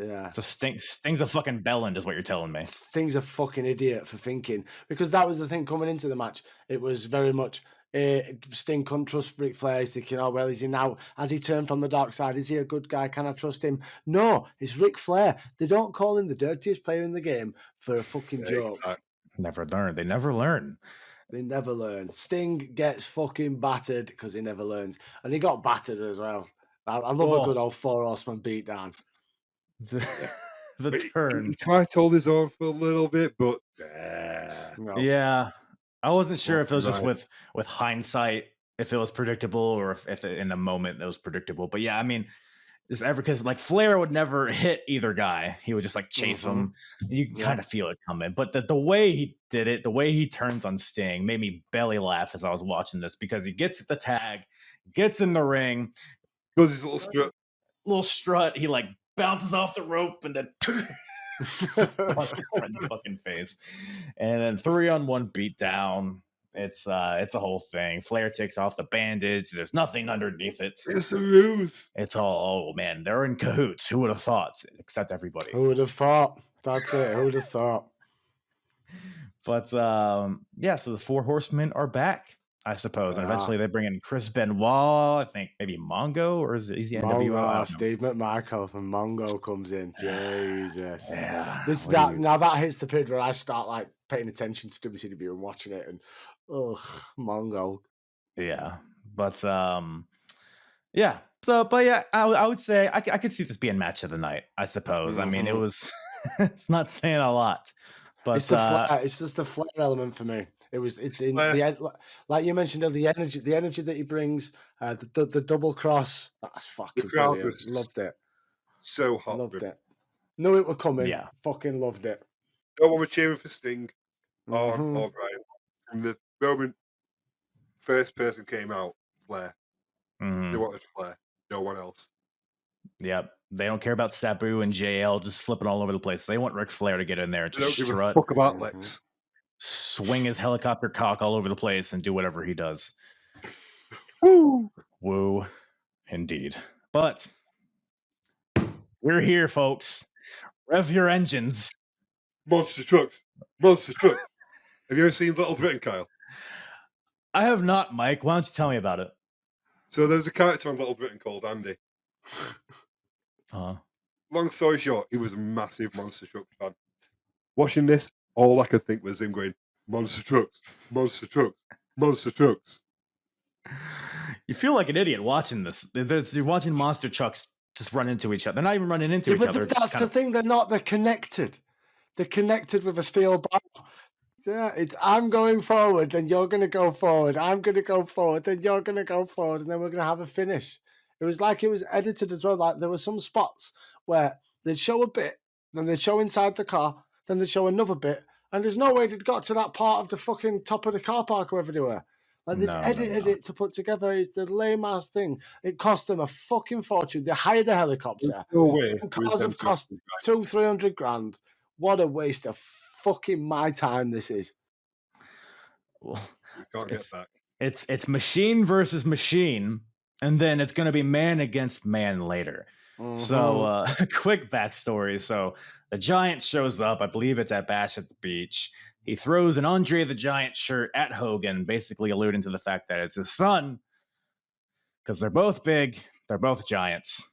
Yeah. So Sting's a fucking bellend is what you're telling me. Sting's a fucking idiot for thinking. Because that was the thing coming into the match. It was very much Sting couldn't trust Ric Flair. He's thinking, oh, well, is he now, has he turned from the dark side? Is he a good guy? Can I trust him? No, it's Ric Flair. They don't call him the dirtiest player in the game for a fucking joke. Never learn. They never learn. They never learn. Sting gets fucking battered because he never learns. And he got battered as well. I love a good old 4 Horsemen beatdown. The turn. He tried to hold his own for a little bit, but no. Yeah. I wasn't sure if it was just with hindsight, if it was predictable or if in the moment it was predictable. But yeah, I mean, because like Flair would never hit either guy. He would just like chase him. You kind of feel it coming. But the way he did it, the way he turns on Sting made me belly laugh as I was watching this because he gets the tag, gets in the ring, goes his little strut. He like bounces off the rope and then just punches him in the fucking face. And then 3-on-1 beat down. It's a whole thing. Flair takes off the bandage. There's nothing underneath it. It's a ruse. It's all, oh man, they're in cahoots. Who would have thought? Except everybody. Who would have thought? That's it. Who would have thought? But yeah, so the 4 Horsemen are back, I suppose. And eventually they bring in Chris Benoit, I think maybe Mongo, or is he NWO? Steve McMichael from Mongo comes in. Jesus. Yeah. Now that hits the period where I start like paying attention to WCW and watching it and Mongo. Yeah. But yeah. So, but yeah, I would say I could see this being match of the night, I suppose. I mean, it was it's not saying a lot. But it's just the Flair element for me. It's in the, like you mentioned, the energy that he brings, the double cross. That's fucking brilliant. Loved it. So hot. Loved it. Knew it was coming. Yeah. Fucking loved it. No one was cheering for Sting or Bryan. From the moment first person came out, Flair. They wanted Flair. No one else. Yep. They don't care about Sabu and JL just flipping all over the place. They want Ric Flair to get in there and just strut. They don't give a fuck about Lex. Swing his helicopter cock all over the place and do whatever he does. Woo. Indeed. But we're here, folks. Rev your engines. Monster trucks. Monster trucks. Have you ever seen Little Britain, Kyle? I have not, Mike. Why don't you tell me about it? So there's a character on Little Britain called Andy. Long story short, he was a massive Monster Truck fan. Watching this, all I could think was him going, Monster Trucks, Monster Trucks, Monster Trucks. You feel like an idiot watching this. You're watching monster trucks just run into each other. They're not even running into each other. That's the thing. They're connected. They're connected with a steel bar. It's I'm going forward, then you're going to go forward. I'm going to go forward, then you're going to go forward, and then we're going to have a finish. It was like it was edited as well. Like there were some spots where they'd show a bit, then they'd show inside the car, then they'd show another bit, and there's no way they'd got to that part of the fucking top of the car park or wherever they were. Like they'd edited it to put together. It's the lame ass thing. It cost them a fucking fortune. They hired a helicopter. No way. Cars have cost $200,000-300,000. What a waste of fucking my time this is. Well, you can't get back. It's machine versus machine, and then it's going to be man against man later. Mm-hmm. So, quick backstory. So, the Giant shows up. I believe it's at Bash at the Beach. He throws an Andre the Giant shirt at Hogan, basically alluding to the fact that it's his son, because they're both big, they're both giants.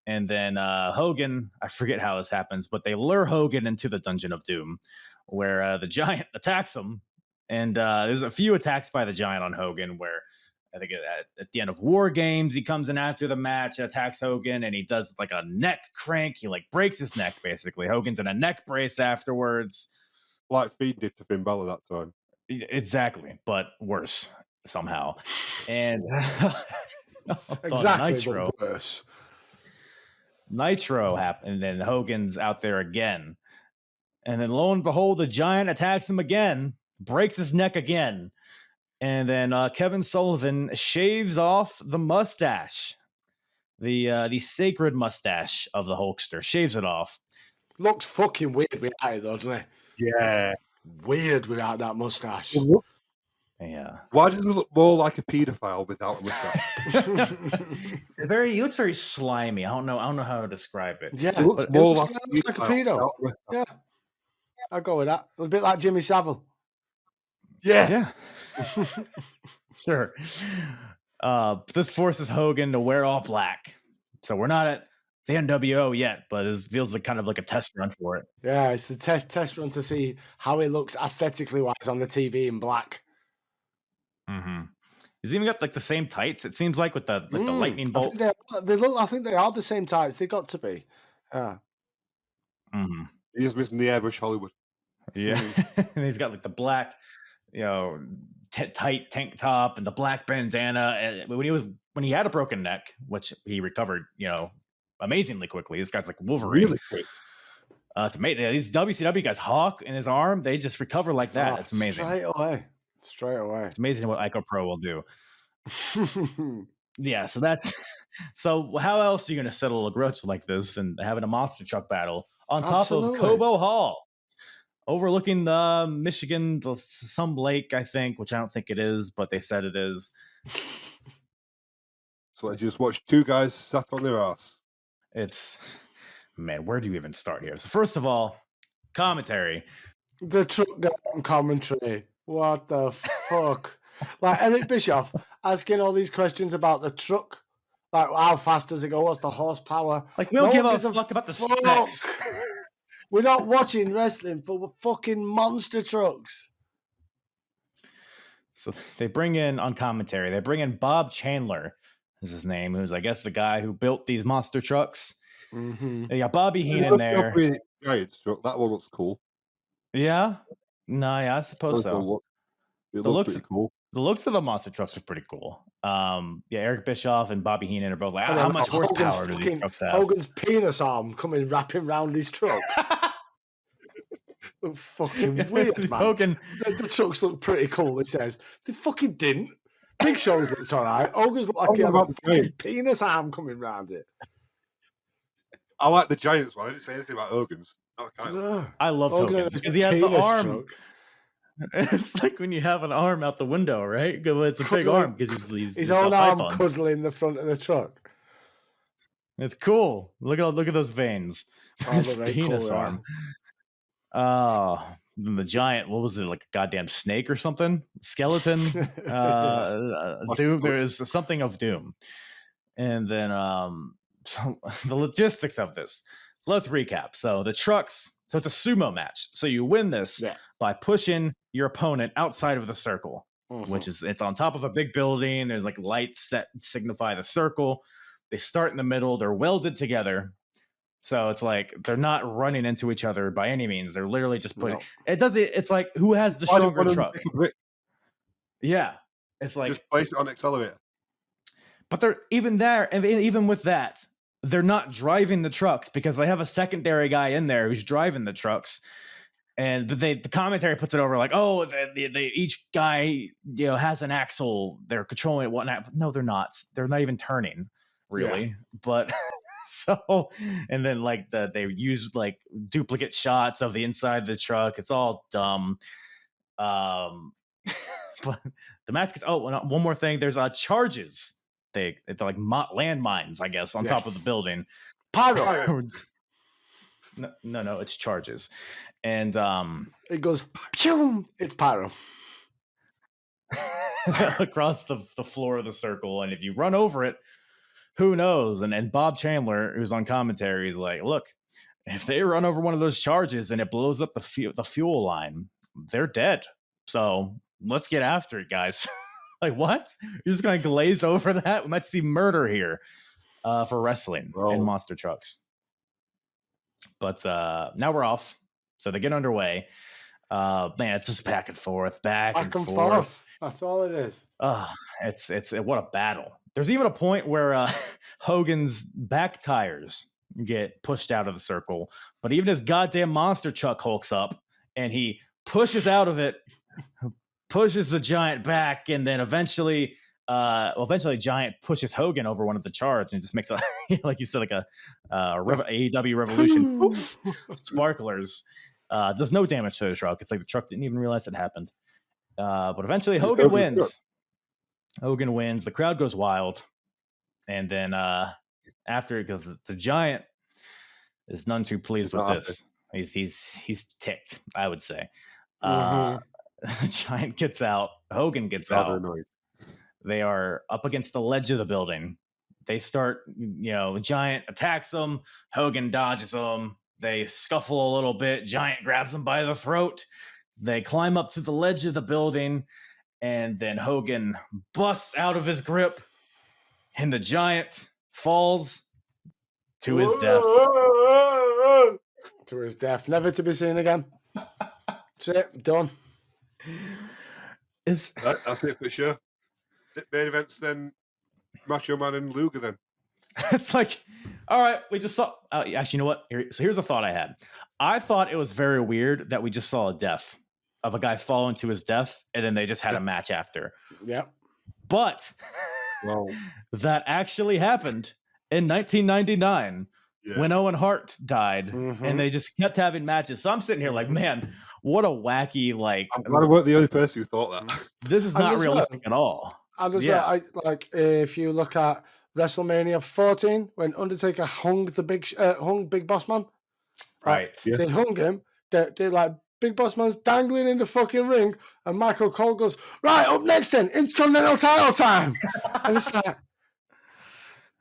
And then Hogan, I forget how this happens, but they lure Hogan into the Dungeon of Doom, where the Giant attacks him. And there's a few attacks by the Giant on Hogan, where I think at the end of War Games, he comes in after the match, attacks Hogan, and he does like a neck crank. He like breaks his neck, basically. Hogan's in a neck brace afterwards. Like Fiend did to Finn Balor that time. Exactly, but worse somehow. And exactly Nitro. Worse. Nitro happened, and then Hogan's out there again. And then lo and behold, the Giant attacks him again, breaks his neck again. And then Kevin Sullivan shaves off the mustache, the sacred mustache of the Hulkster, shaves it off. Looks fucking weird without it, though, doesn't it? Yeah. Weird without that mustache. Yeah. Why does it look more like a pedophile without a mustache? He looks very slimy. I don't know how to describe it. Yeah, it looks more like a pedo. Yeah. I'll go with that. A bit like Jimmy Savile. Yeah. Sure. This forces Hogan to wear all black. So we're not at the NWO yet, but it feels like kind of like a test run for it. Yeah, it's the test run to see how it looks aesthetically wise on the TV in black. Mm-hmm. He's even got like the same tights. It seems like with the lightning bolts. I think they are the same tights. They got to be. Mm-hmm. He's missing the airbrush Hollywood. Yeah, and he's got like the black, tight tank top and the black bandana. And when he had a broken neck, which he recovered, amazingly quickly. This guy's like Wolverine. Really quick. It's amazing. These WCW guys, Hawk in his arm, they just recover like that. It's amazing. Straight away. It's amazing what Ico Pro will do. Yeah, so how else are you going to settle a grudge like this than having a monster truck battle on top of Cobo Hall, overlooking the Michigan, some lake, I think, which I don't think it is, but they said it is. So I just watched two guys sat on their ass. Man, where do you even start here? So first of all, commentary. The truck commentary. What the fuck? Like Eric Bischoff asking all these questions about the truck. Like, how fast does it go? What's the horsepower? Like, we don't give a fuck about the specs. We're not watching wrestling for fucking monster trucks. So they bring in, on commentary, Bob Chandler, is his name, who's, I guess, the guy who built these monster trucks. Mm-hmm. They got Bobby Heenan there. That one looks cool. Yeah? No, yeah, I suppose so. It looks pretty cool. The looks of the monster trucks are pretty cool. Eric Bischoff and Bobby Heenan are both like, how much horsepower do these trucks have? Hogan's penis arm coming wrapping around his truck. Look fucking weird, man. Hogan. The trucks look pretty cool, it says. They fucking didn't. Big Show's looked all right. Hogan's looked like he had a fucking penis arm coming around it. I like the Giants one. I didn't say anything about Hogan's. I love Hogan's because he has the arm. Truck. It's like when you have an arm out the window, right? It's a big arm because he's his own arm cuddling the front of the truck. It's cool. Look at those veins. His penis arm. Then the Giant, what was it, like a goddamn snake or something? Skeleton? Doom. There is something of Doom. And then so the logistics of this. So let's recap. So the trucks, so it's a sumo match. So you win this by pushing your opponent outside of the circle, which is, it's on top of a big building. There's like lights that signify the circle. They start in the middle. They're welded together. So it's like they're not running into each other by any means. They're literally just pushing. It's like who has the stronger truck? Yeah. It's like just place it on accelerator. But they're even there, and even with that, they're not driving the trucks because they have a secondary guy in there who's driving the trucks. And the commentary puts it over like, oh, they each guy has an axle, they're controlling it, whatnot. But no, they're not. They're not even turning, really. Yeah. But so, and then like they use like duplicate shots of the inside of the truck. It's all dumb. But the match gets. Oh, one more thing. There's charges. They're like landmines, I guess, on top of the building. Pyro. No, it's charges. And it goes, pew! It's pyro. Across the floor of the circle. And if you run over it, who knows? And Bob Chandler, who's on commentary, is like, look, if they run over one of those charges and it blows up the fuel line, they're dead. So let's get after it, guys. Like, what? You're just going to glaze over that? We might see murder here for wrestling and monster trucks. But now we're off. So they get underway. Man, it's just back and forth, back and forth. That's all it is. It's what a battle. There's even a point where Hogan's back tires get pushed out of the circle, but even his goddamn monster truck hulks up and he pushes out of it, pushes the Giant back, and then eventually Giant pushes Hogan over one of the charts and just makes a, like you said, like a AEW Revolution poof, sparklers. Does no damage to the truck. It's like the truck didn't even realize it happened. But eventually Hogan wins. Hogan wins. The crowd goes wild. And then after it goes, the Giant is none too pleased with this. He's ticked, I would say. The Giant gets out. Hogan gets out. Annoyed. They are up against the ledge of the building. They start, Giant attacks them. Hogan dodges them. They scuffle a little bit. Giant grabs them by the throat. They climb up to the ledge of the building, and then Hogan busts out of his grip, and the Giant falls to his death. To his death, never to be seen again. That's it, done. That's it for sure. Main events then, Macho Man and Luger then. It's like, all right, we just saw. Actually, you know what? Here's a thought I had. I thought it was very weird that we just saw a death of a guy falling to his death, and then they just had a match after. Yeah. But that actually happened in 1999 when Owen Hart died, and they just kept having matches. So I'm sitting here like, man, what a wacky, like. I'm glad I weren't the only person who thought that. This is not realistic at all. If you look at WrestleMania 14, when Undertaker hung Big Boss Man, right? They hung him. They like Big Boss Man's dangling in the fucking ring, and Michael Cole goes, right, up next then, Intercontinental title time. And it's like,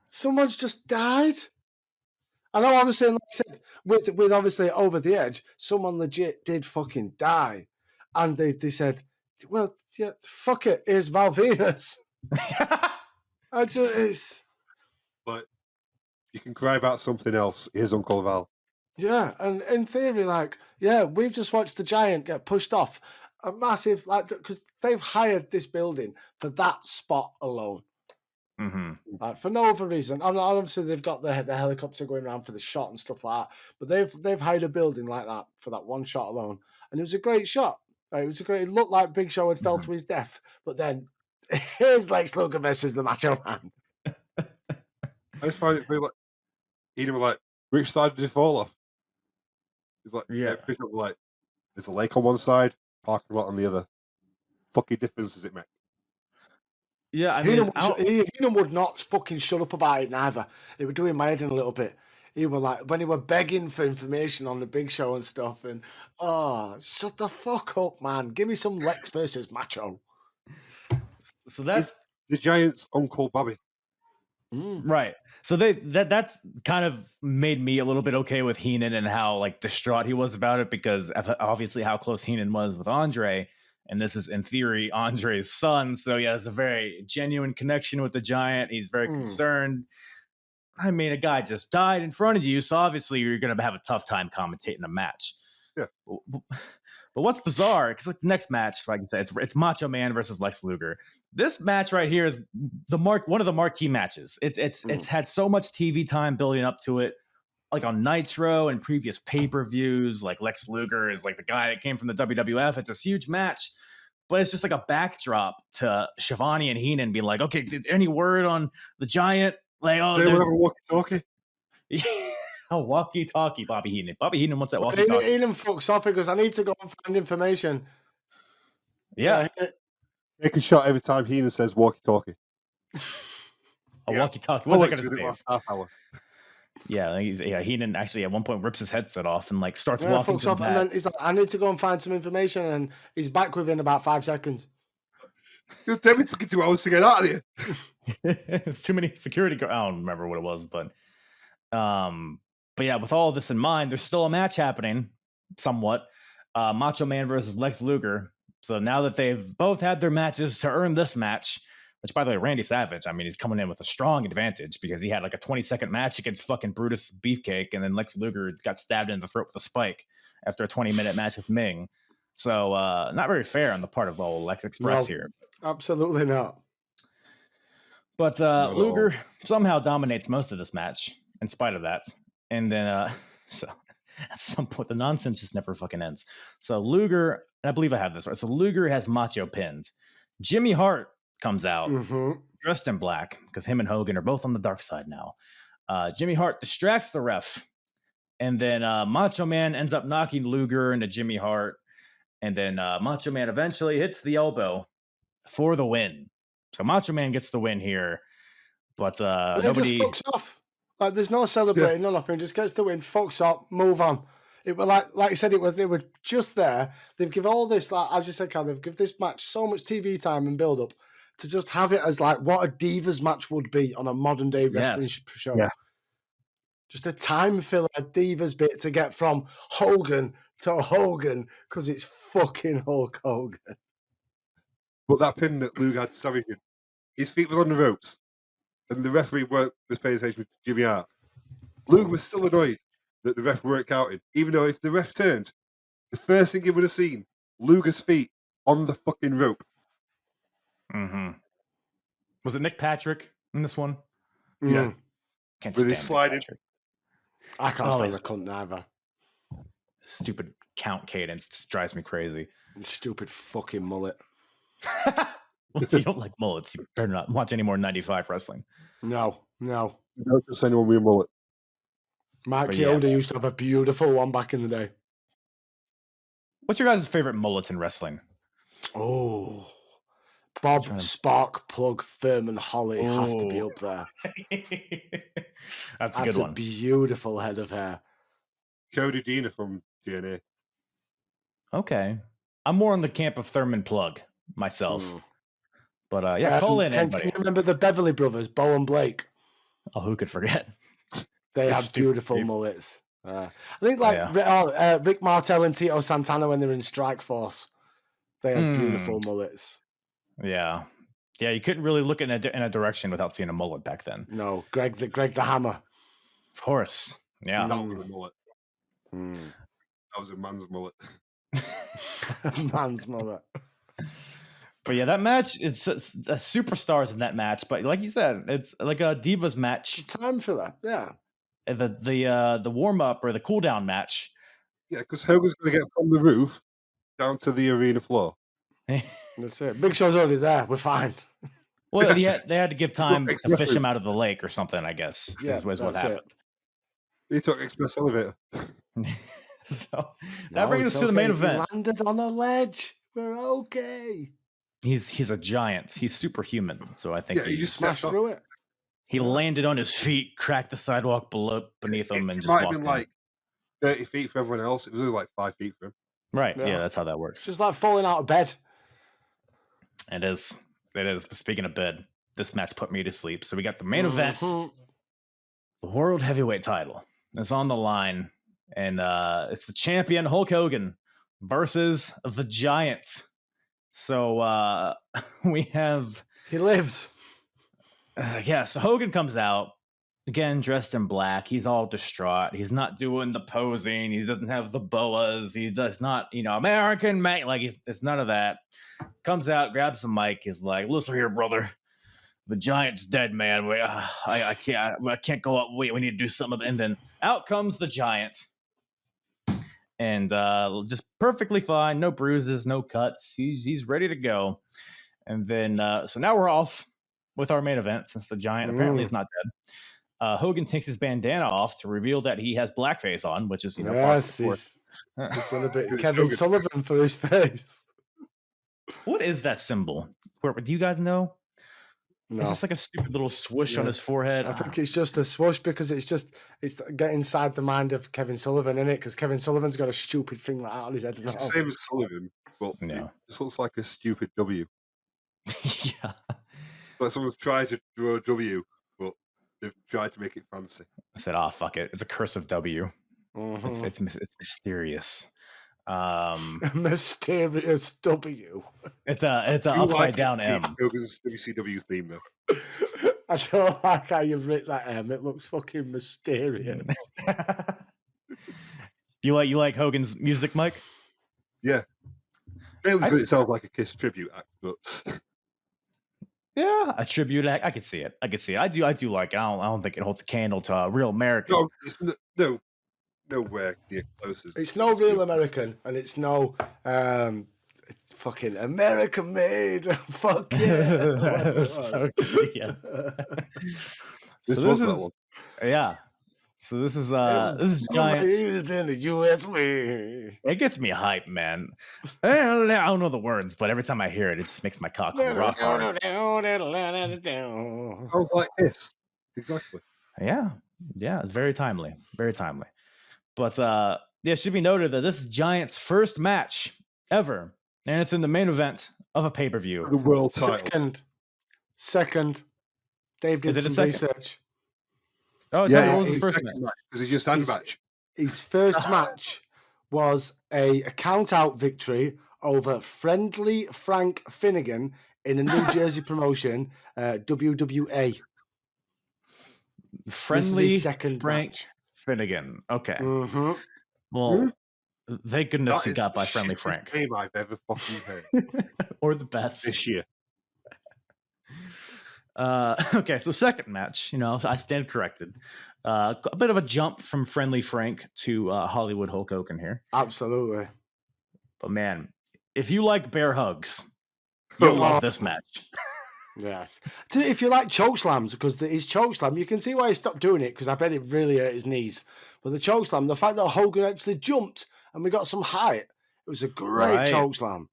someone's just died. I know, obviously, like I said, with obviously Over the Edge, someone legit did fucking die. And they said, well, yeah, fuck it, here's Val Venus. But you can cry about something else. Here's Uncle Val. Yeah, and in theory, we've just watched the Giant get pushed off a massive, because they've hired this building for that spot alone. For no other reason. Obviously, they've got the helicopter going around for the shot and stuff like that, but they've hired a building like that for that one shot alone, and it was a great shot. It looked like Big Show had fell to his death, but then here's Lex Luger versus the Macho Man. I just find it like, even like, which side did he fall off? He's like, there's a lake on one side, parking lot on the other. Fucking difference does it make? Yeah, I mean, Heenan would not fucking shut up about it neither. It would do my head in a little bit. He was like, when he were begging for information on the Big Show and stuff, and shut the fuck up, man. Give me some Lex versus Macho. So that's the Giant's Uncle Bobby. Right. So that's kind of made me a little bit okay with Heenan and how like distraught he was about it, because obviously how close Heenan was with Andre, and this is in theory Andre's son. So he has a very genuine connection with the Giant. He's very concerned. I mean, a guy just died in front of you, so obviously you're going to have a tough time commentating a match. Yeah. But what's bizarre, because like the next match, like you said, it's Macho Man versus Lex Luger. This match right here is one of the marquee matches. It's had so much TV time building up to it, like on Nitro and previous pay-per-views. Like Lex Luger is like the guy that came from the WWF. It's a huge match, but it's just like a backdrop to Shivani and Heenan being like, okay, any word on the Giant? Like, oh, they have a walkie-talkie. A walkie-talkie, Bobby Heenan. Bobby Heenan wants that walkie-talkie. Heenan fucks off because I need to go and find information. Yeah. Take a shot every time Heenan says walkie-talkie. Walkie-talkie. What's that going to save? Half hour. Yeah, Heenan actually at one point rips his headset off and like starts walking to off, and then he's like, I need to go and find some information, and he's back within about 5 seconds. You'll take me 2 hours to get out of here. It's too many security guards. I don't remember what it was, but yeah, with all of this in mind, there's still a match happening somewhat. Macho Man versus Lex Luger. So now that they've both had their matches to earn this match, which by the way, Randy Savage, I mean, he's coming in with a strong advantage because he had like a 20-second match against fucking Brutus Beefcake, and then Lex Luger got stabbed in the throat with a spike after a 20-minute match with Ming. So not very fair on the part of old Lex Express here. Absolutely not. But Luger somehow dominates most of this match in spite of that. And then, so at some point, the nonsense just never fucking ends. So Luger, and I believe I have this right. So Luger has Macho pinned. Jimmy Hart comes out dressed in black because him and Hogan are both on the dark side now. Jimmy Hart distracts the ref. And then Macho Man ends up knocking Luger into Jimmy Hart. And then Macho Man eventually hits the elbow for the win. So Macho Man gets the win here, but nobody just fucks off. Like there's no celebrating, no nothing. Just gets the win, fucks up, move on. It was like you said, they were just there. They've given all this, like as you said, Carl, they've given this match so much TV time and build up to just have it as like what a Divas match would be on a modern day wrestling show. Yeah. Just a time filler Divas bit to get from Hogan to Hogan because it's fucking Hulk Hogan. But that pin that Luke had Savage in, his feet was on the ropes, and the referee was paying attention to Jimmy Hart. Luke was still annoyed that the ref weren't counting, even though if the ref turned, the first thing he would have seen, Luger's feet on the fucking rope. Mm-hmm. Was it Nick Patrick in this one? Yeah. Can't with stand his sliding. I can't stand the cunt neither. Stupid count cadence just drives me crazy. Stupid fucking mullet. Well, if you don't like mullets, you better not watch any more 95 wrestling. No. Don't trust anyone with a mullet. Mark Yoda used to have a beautiful one back in the day. What's your guys' favorite mullets in wrestling? Oh, Bob, Spark, Plug, Thurman, Holly has to be up there. That's a good one. A beautiful head of hair. Cody Deaner from TNA. Okay. I'm more in the camp of Thurman Plug myself. But call in anybody. Can you remember the Beverly Brothers, Bo and Blake? Oh, who could forget? They have beautiful mullets. I think Rick Martel and Tito Santana when they were in Strike Force, they had beautiful mullets. Yeah, you couldn't really look in a direction without seeing a mullet back then. No, Greg the Hammer, of course. Yeah, that was a mullet. That was a man's mullet. Man's mullet. But yeah, that match, it's superstars in that match. But like you said, it's like a Divas match. Time filler, yeah. The warm up or the cool down match. Yeah, because Hogan's going to get from the roof down to the arena floor. That's it. Big Show's already there. We're fine. Well, they had to give time to fish him out of the lake or something, I guess. Yeah, is what happened. He took express elevator. So that brings us to the main event. He landed on a ledge. We're okay. He's a giant. He's superhuman. So I think he just smashed through it. He landed on his feet, cracked the sidewalk beneath him, and just walked in. It might have been like 30 feet for everyone else. It was only like 5 feet for him. Right. Yeah, that's how that works. It's just like falling out of bed. It is. Speaking of bed, this match put me to sleep. So we got the main event. The World Heavyweight title is on the line. And it's the champion, Hulk Hogan, versus the Giant. So we have... He lives. So Hogan comes out. again, dressed in black. He's all distraught. He's not doing the posing. He doesn't have the boas. He does not, American mate. Like, it's none of that. Comes out, grabs the mic. He's like, listen here, brother. The Giant's dead, man. I can't go up. Wait, we need to do something. And then out comes the Giant. And just perfectly fine. No bruises, no cuts. He's ready to go. And then, so now we're off with our main event, since the Giant apparently is not dead. Hogan takes his bandana off to reveal that he has blackface on, which is, yes, he's done a bit of Kevin Sullivan for his face. What is that symbol? Do you guys know? No. It's just like a stupid little swoosh on his forehead. I think it's just a swoosh because it's get inside the mind of Kevin Sullivan, isn't it? Because Kevin Sullivan's got a stupid thing like that on his head. It's the same as Sullivan, but it just looks like a stupid W. Yeah. But someone's tried to draw a W, but they've tried to make it fancy. I said, fuck it. It's a cursive W. Mm-hmm. It's mysterious. Mysterious W. It's a upside down M. Hogan's WCW theme though. I don't like how you've written that M. It looks fucking mysterious. You like Hogan's music, Mike? Yeah. Mainly because it sounds like a Kiss tribute act, but yeah, a tribute act. I can see it. I do like it. I don't think it holds a candle to a real American. No, it's nowhere near closest. It's no real American, and it's no fucking American made. Fuck yeah. So good, yeah. This was that one. Yeah. So this is Giants in the USA. It gets me hyped, man. I don't know the words, but every time I hear it, it just makes my cock rock hard. Sounds like this. Exactly. Yeah, it's very timely. Very timely. But it should be noted that this is Giants' first match ever, and it's in the main event of a pay-per-view. The world title. Second. Dave did some research. Oh, yeah, what was his first match? Because he just had a match. His first match was a count-out victory over Friendly Frank Finnegan in a New Jersey promotion, WWA. Friendly second Frank match. Finnegan. Okay. Mm-hmm. Well, thank goodness he got by Friendly Frank. Game I've ever fucking heard. Or the best. This year. Okay, so second match, I stand corrected. A bit of a jump from Friendly Frank to Hollywood Hulk Hogan here. Absolutely. But man, if you like bear hugs, you'll love this match. Yes. If you like choke slams, because his choke slam, you can see why he stopped doing it, because I bet it really hurt his knees. But the choke slam, the fact that Hogan actually jumped and we got some height, it was a great choke slam.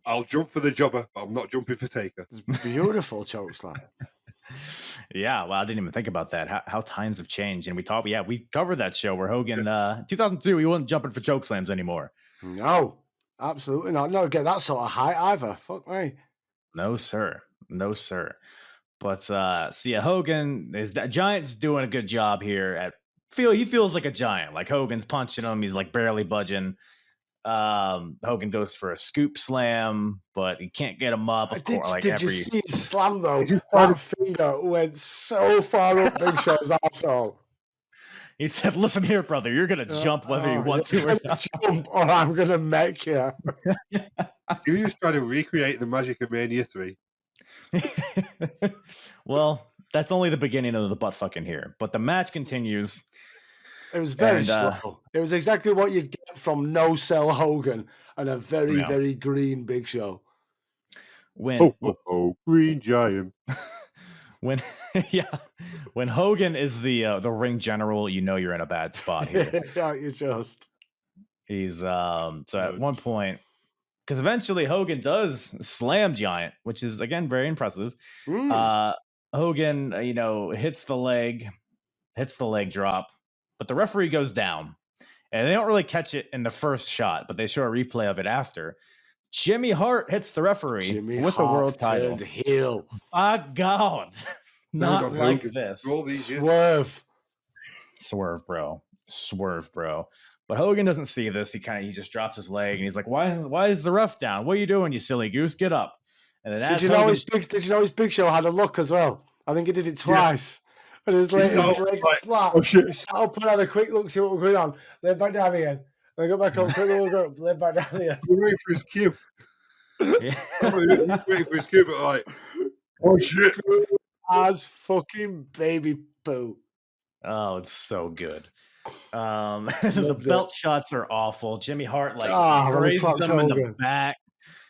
I'll jump for the jobber, but I'm not jumping for Taker. Beautiful choke slam. Yeah, well, I didn't even think about that. How times have changed. And we covered that show where Hogan, 2002, he wasn't jumping for choke slams anymore. No, absolutely not. No, get that sort of height either. Fuck me. No, sir. But, Hogan, Giant's doing a good job here. He feels like a giant. Like Hogan's punching him. He's like barely budging. Hogan goes for a scoop slam, but he can't get him up. Did you see his slam though? That finger went so far up Big Show's asshole. He said, "Listen here, brother. You're gonna jump whether you want to or not. Jump, or I'm gonna make you." He was trying to recreate the magic of Mania 3. Well, that's only the beginning of the butt fucking here. But the match continues. It was very slow. It was exactly what you'd get from No Cell Hogan and a very, very green Big Show. When Green Giant. When Hogan is the ring general, you're in a bad spot here. Yeah, you just. He's so at one point, because eventually Hogan does slam Giant, which is again very impressive. Hogan, hits the leg drop. But the referee goes down, and they don't really catch it in the first shot, but they show a replay of it after. Jimmy Hart hits the referee with the world title. Heel. My God. Not like this. Swerve, bro. But Hogan doesn't see this. He just drops his leg, and he's like, why is the ref down? What are you doing, you silly goose? Get up. And then did you know his Big Show had a look as well? I think he did it twice. And his legs flat. Oh, shit. He sat up and had a quick look, see what was going on. Laid back down again. Then got back up, quick look up, laid back down again. We're waiting for his cue. Yeah. He's waiting for his cue, but like, oh shit. As fucking baby poo. Oh, it's so good. The belt shots are awful. Jimmy Hart grazes him in the back.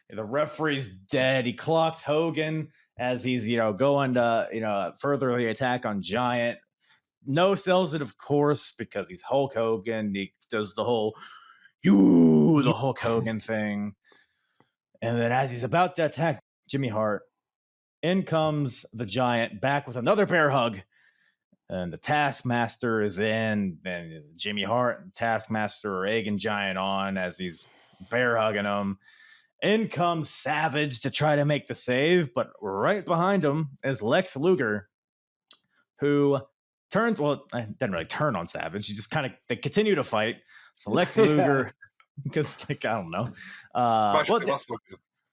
The referee's dead. He clocks Hogan as he's going to further the attack on Giant. No sells it, of course, because he's Hulk Hogan. He does the whole the Hulk Hogan thing. And then as he's about to attack Jimmy Hart, in comes the Giant back with another bear hug. And the Taskmaster is in. Then Jimmy Hart and Taskmaster are egging Giant on as he's bear hugging him. In comes Savage to try to make the save, but right behind him is Lex Luger, who turns. Well, didn't really turn on Savage. He just they continue to fight. So Lex Luger, because I don't know.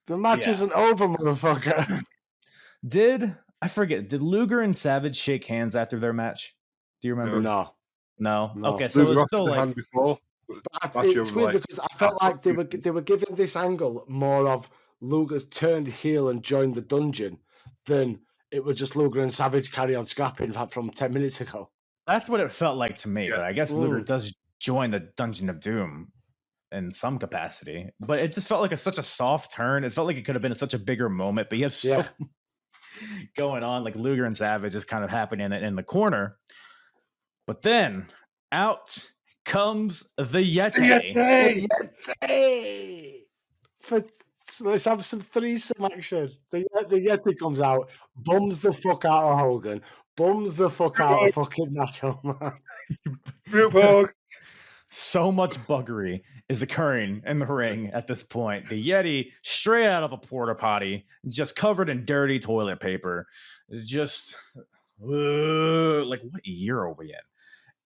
The match isn't over, motherfucker. Did Luger and Savage shake hands after their match? Do you remember? No. Okay, so Luger it's still like before. It's weird because I felt like they were giving this angle more of Luger's turned heel and joined the dungeon than it was just Luger and Savage carry on scrapping from 10 minutes ago. That's what it felt like to me, but I guess Luger does join the Dungeon of Doom in some capacity. But it just felt like such a soft turn. It felt like it could have been such a bigger moment, but you have so going on, like Luger and Savage is kind of happening in the corner. But then out comes the Yeti. Let's have some threesome action. The Yeti comes out, bums the fuck out of Hogan, bums the fuck out of fucking Macho Man. Group hug. So much buggery is occurring in the ring at this point. The Yeti, straight out of a porta potty, just covered in dirty toilet paper. Just like, what year are we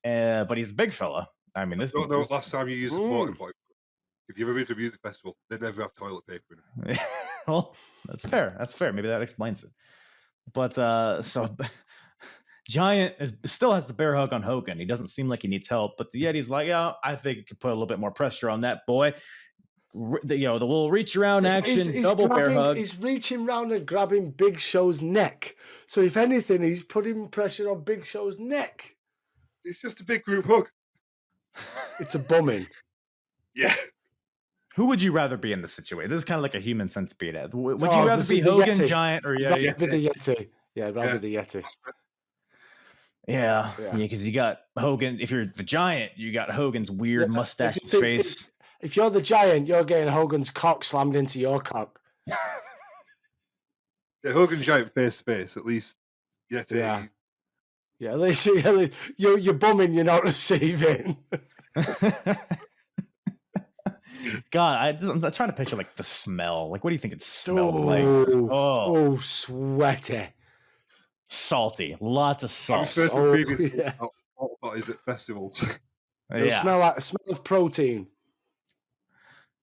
in? But he's a big fella. I mean, this. I don't know. Last time you used a porta potty. If you've ever been to a music festival, they never have toilet paper in it. Well, that's fair. Maybe that explains it. But so Giant still has the bear hug on Hogan. He doesn't seem like he needs help, but the Yeti's like, yeah, I think you could put a little bit more pressure on that boy. The little reach around action, he's double bear hug. He's reaching around and grabbing Big Show's neck. So if anything, he's putting pressure on Big Show's neck. It's just a big group hug. It's a bumming. Yeah. Who would you rather be in this situation? This is kind of like a human centipede. Would you rather be Hogan, Yeti. Giant, or Yeti? Rather the Yeti. Yeah, rather the Yeti. Yeah, because you got Hogan. If you're the Giant, you got Hogan's weird mustache face. If you're the Giant, you're getting Hogan's cock slammed into your cock. Yeah, Hogan Giant face to face, at least. Yeti. Yeah, at least you're bumming, you're not receiving. God, I'm trying to picture like the smell. Like, what do you think it smelled like? Oh, sweaty, salty, lots of salt. What is it? Festivals. It smell of protein.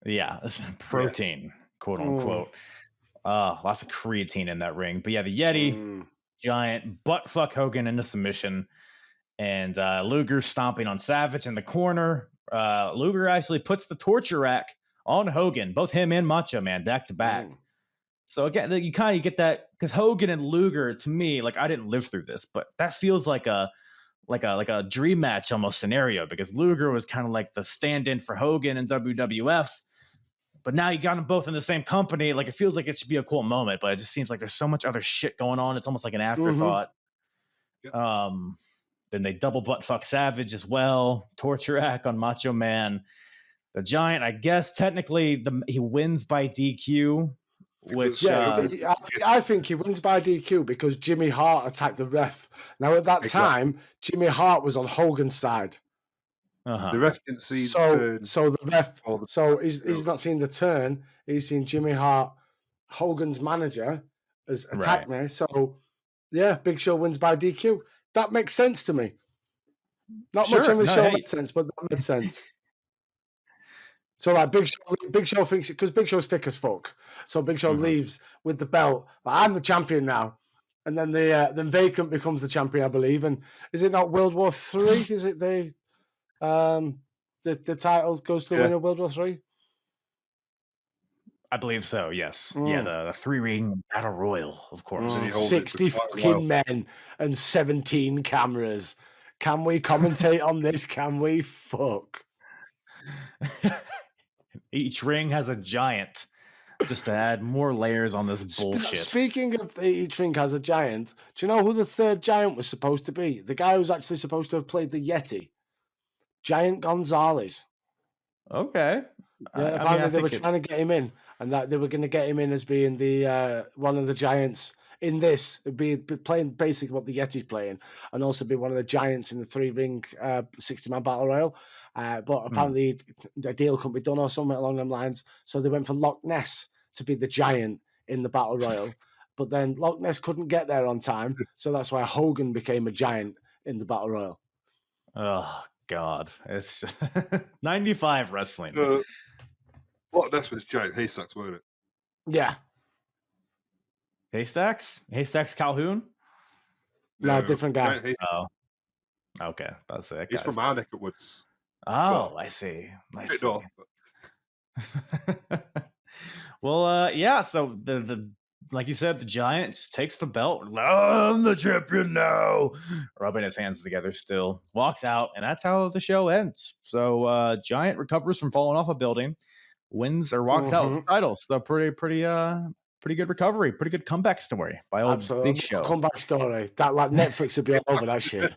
Yeah, protein, quote unquote. Lots of creatine in that ring. But yeah, the Yeti Giant butt fuck Hogan into submission, and Luger stomping on Savage in the corner. Luger actually puts the torture rack on Hogan, both him and Macho Man back to back. So again, you kind of get that because Hogan and Luger, to me, like I didn't live through this, but that feels like a dream match almost scenario because Luger was kind of like the stand-in for Hogan in WWF, but now you got them both in the same company. Like it feels like it should be a cool moment, but it just seems like there's so much other shit going on. It's almost like an afterthought. Then they double butt fuck Savage as well. Torture rack on Macho Man. The Giant, I guess, technically he wins by DQ. Which I think he wins by DQ because Jimmy Hart attacked the ref. Now at that time, Jimmy Hart was on Hogan's side. The ref didn't see the turn. So the ref, he's not seen the turn. He's seen Jimmy Hart, Hogan's manager, has attacked me. So yeah, Big Show wins by DQ. That makes sense to me. Not much on the show makes sense, but that makes sense. So like Big Show thinks because Big Show's thick as fuck. So Big Show leaves with the belt. But I'm the champion now. And then then Vacant becomes the champion, I believe. And is it not World War III? Is it the title goes to the winner of World War III? I believe so, yes. Yeah, the 3-ring battle royal, of course. 60 fucking men and 17 cameras. Can we commentate on this? Can we? Fuck. Each ring has a giant, just to add more layers on this bullshit. Speaking of each ring has a giant, do you know who the third giant was supposed to be? The guy who's actually supposed to have played the Yeti. Giant Gonzalez. Okay. Yeah, apparently they were trying to get him in, and that they were going to get him in as being the one of the giants in this. It'd be playing basically what the Yeti's playing, and also be one of the giants in the 3-ring 60-man battle royal. But apparently the deal couldn't be done or something along them lines, so they went for Loch Ness to be the giant in the battle royal. But then Loch Ness couldn't get there on time, so that's why Hogan became a giant in the battle royal. Oh God, it's just 95 wrestling. Loch Ness was giant haystacks, weren't it? Yeah. Haystacks Calhoun? No, different guy. Oh, okay. That's it. He's from our neck of woods. Oh, so, I see. Well, yeah. So the like you said, the giant just takes the belt. I'm the champion now. Rubbing his hands together, still walks out, and that's how the show ends. So Giant recovers from falling off a building, wins or walks out with the title. So pretty good recovery, pretty good comeback story by old Big Show. Comeback story that like Netflix would be all over that shit.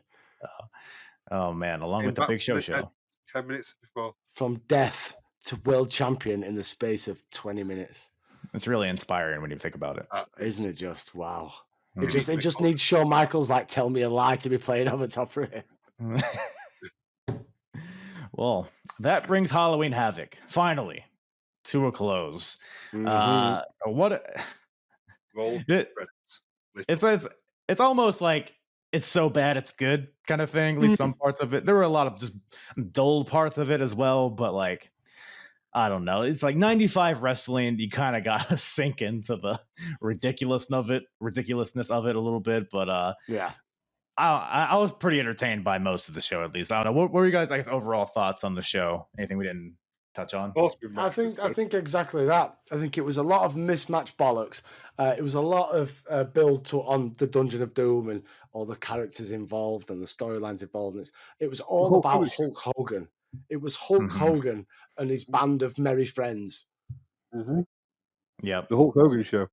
Oh man, along with the Big Show. 10 minutes before. From death to world champion in the space of 20 minutes. It's really inspiring when you think about it. Isn't it just? Wow. It just needs Shawn Michaels like Tell Me a Lie to be playing over top of it. Well, that brings Halloween Havoc finally to a close. It's almost like it's so bad it's good kind of thing. At least some parts of it. There were a lot of just dull parts of it as well, but like I don't know. It's like 95 wrestling. You kind of got to sink into the ridiculousness of it a little bit. But yeah, I was pretty entertained by most of the show, at least. I don't know. What were you guys, I guess, overall thoughts on the show? Anything we didn't touch on? I think exactly that. I think it was a lot of mismatched bollocks. It was a lot of build on the Dungeon of Doom and all the characters involved and the storylines involved. It was all about Hulk Hogan. It was Hulk Hogan and his band of merry friends. Yeah, the Hulk Hogan show.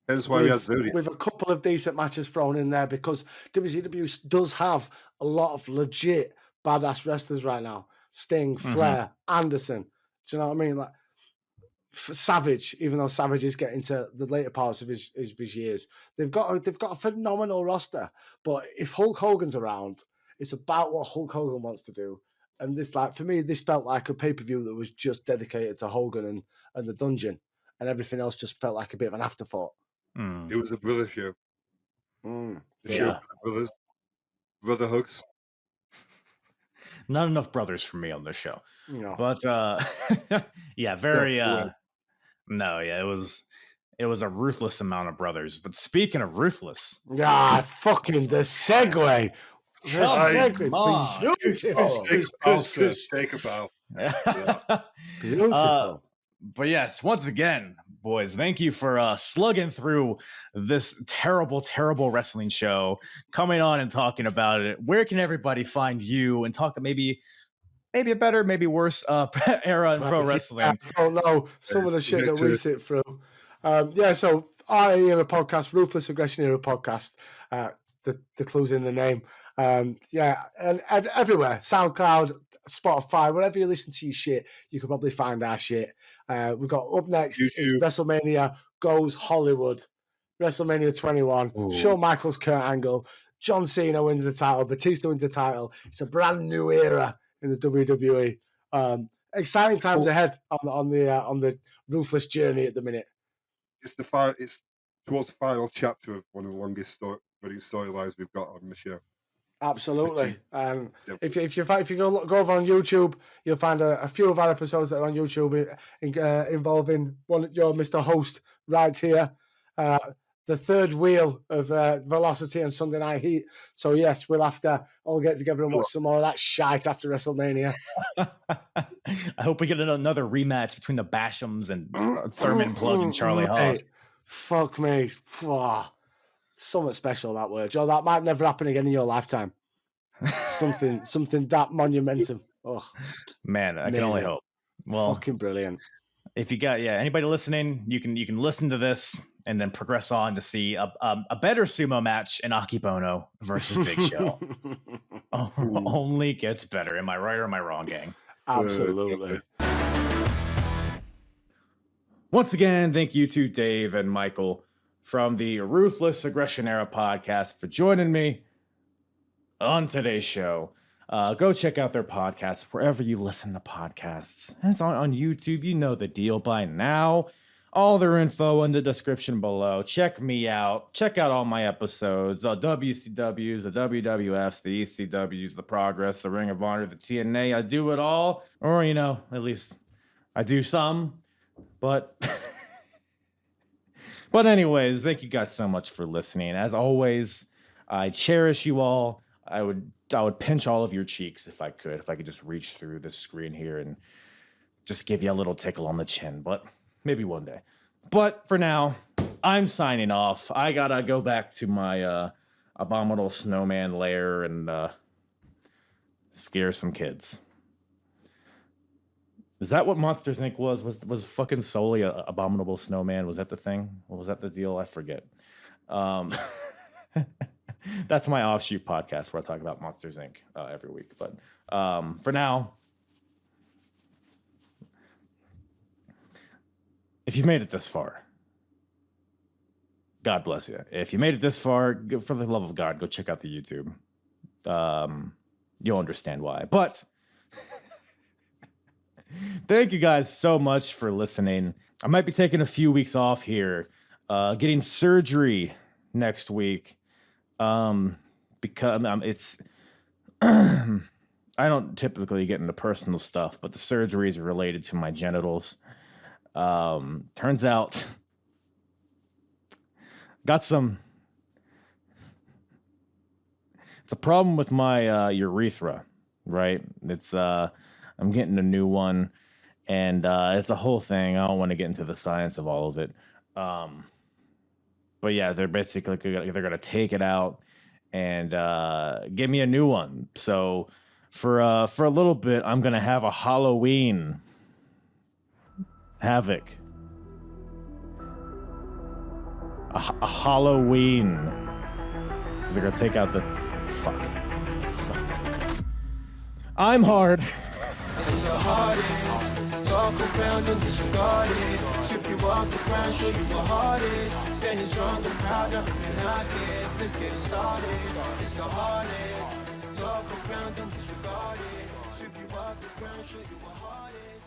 That's why we had Zodiac. With a couple of decent matches thrown in there because WCW does have a lot of legit badass wrestlers right now. Sting, Flair, Anderson. Do you know what I mean? Like Savage, even though Savage is getting to the later parts of his years, they've got a phenomenal roster. But if Hulk Hogan's around, it's about what Hulk Hogan wants to do. And this, like, for me, this felt like a pay-per-view that was just dedicated to Hogan and the Dungeon, and everything else just felt like a bit of an afterthought. It was a brother show. The show for the brothers, brother hugs. Not enough brothers for me on this show. No. But yeah, very no, yeah, it was a ruthless amount of brothers. But speaking of ruthless, fucking the segue. Beautiful. Take a bow. Beautiful. But yes, once again, boys, thank you for slugging through this terrible, terrible wrestling show, coming on and talking about it. Where can everybody find you and talk maybe a better, maybe worse era in pro wrestling? I don't know some of the shit that we sit through. So RA Era Podcast, Ruthless Aggression Era Podcast. The clue's in the name. And everywhere, SoundCloud, Spotify, wherever you listen to your shit, you can probably find our shit. We've got up next is WrestleMania Goes Hollywood, WrestleMania 21, Shawn Michaels, Kurt Angle, John Cena wins the title, Batista wins the title. It's a brand new era in the WWE. Exciting times ahead on the ruthless journey at the minute. It's towards the final chapter of one of the longest running storylines we've got on the show. Absolutely. If you go over on YouTube, you'll find a few of our episodes that are on YouTube involving your Mr. Host right here. the third wheel of Velocity and Sunday Night Heat. So yes, we'll have to all get together and watch some more of that shite after WrestleMania. I hope we get another rematch between the Bashams and Thurman Plug and Charlie Haas. Fuck me. Something special, that word, Joe. That might never happen again in your lifetime. something that monumental. Oh man, I can only hope. Well, fucking brilliant. If you got anybody listening, you can listen to this and then progress on to see a better sumo match in Akebono versus Big Show. Only gets better. Am I right or am I wrong, gang? Absolutely. Once again, thank you to Dave and Michael from the Ruthless Aggression Era Podcast for joining me on today's show. Go check out their podcasts wherever you listen to podcasts. It's on YouTube. You know the deal by now. All their info in the description below. Check me out. Check out all my episodes. WCWs, the WWFs, the ECWs, the Progress, the Ring of Honor, the TNA. I do it all. Or, at least I do some. But anyways, thank you guys so much for listening. As always, I cherish you all. I would pinch all of your cheeks if I could just reach through this screen here and just give you a little tickle on the chin, but maybe one day. But for now, I'm signing off. I gotta go back to my abominable snowman lair and scare some kids. Is that what Monsters Inc. was? Was fucking solely a abominable snowman? Was that the thing? Or was that the deal? I forget. That's my offshoot podcast where I talk about Monsters Inc. Every week. But for now, if you've made it this far, God bless you. If you made it this far, for the love of God, go check out the YouTube. You'll understand why. But thank you guys so much for listening. I might be taking a few weeks off here, getting surgery next week. Because it's I don't typically get into personal stuff, but the surgery is related to my genitals. Turns out it's a problem with my urethra, right? It's I'm getting a new one, and it's a whole thing. I don't want to get into the science of all of it. But yeah, they're basically they're gonna take it out and give me a new one. So for a little bit, I'm gonna have a Halloween Havoc, a Halloween, because they're gonna take out the fuck. I'm hard. Talk around and disregard it. Strip you off the ground, show you what heart is. Standing strong and proud, nothing I guess. Let's get it started. It's the hardest. Talk around and disregard it. Strip you off the ground, show you what heart is.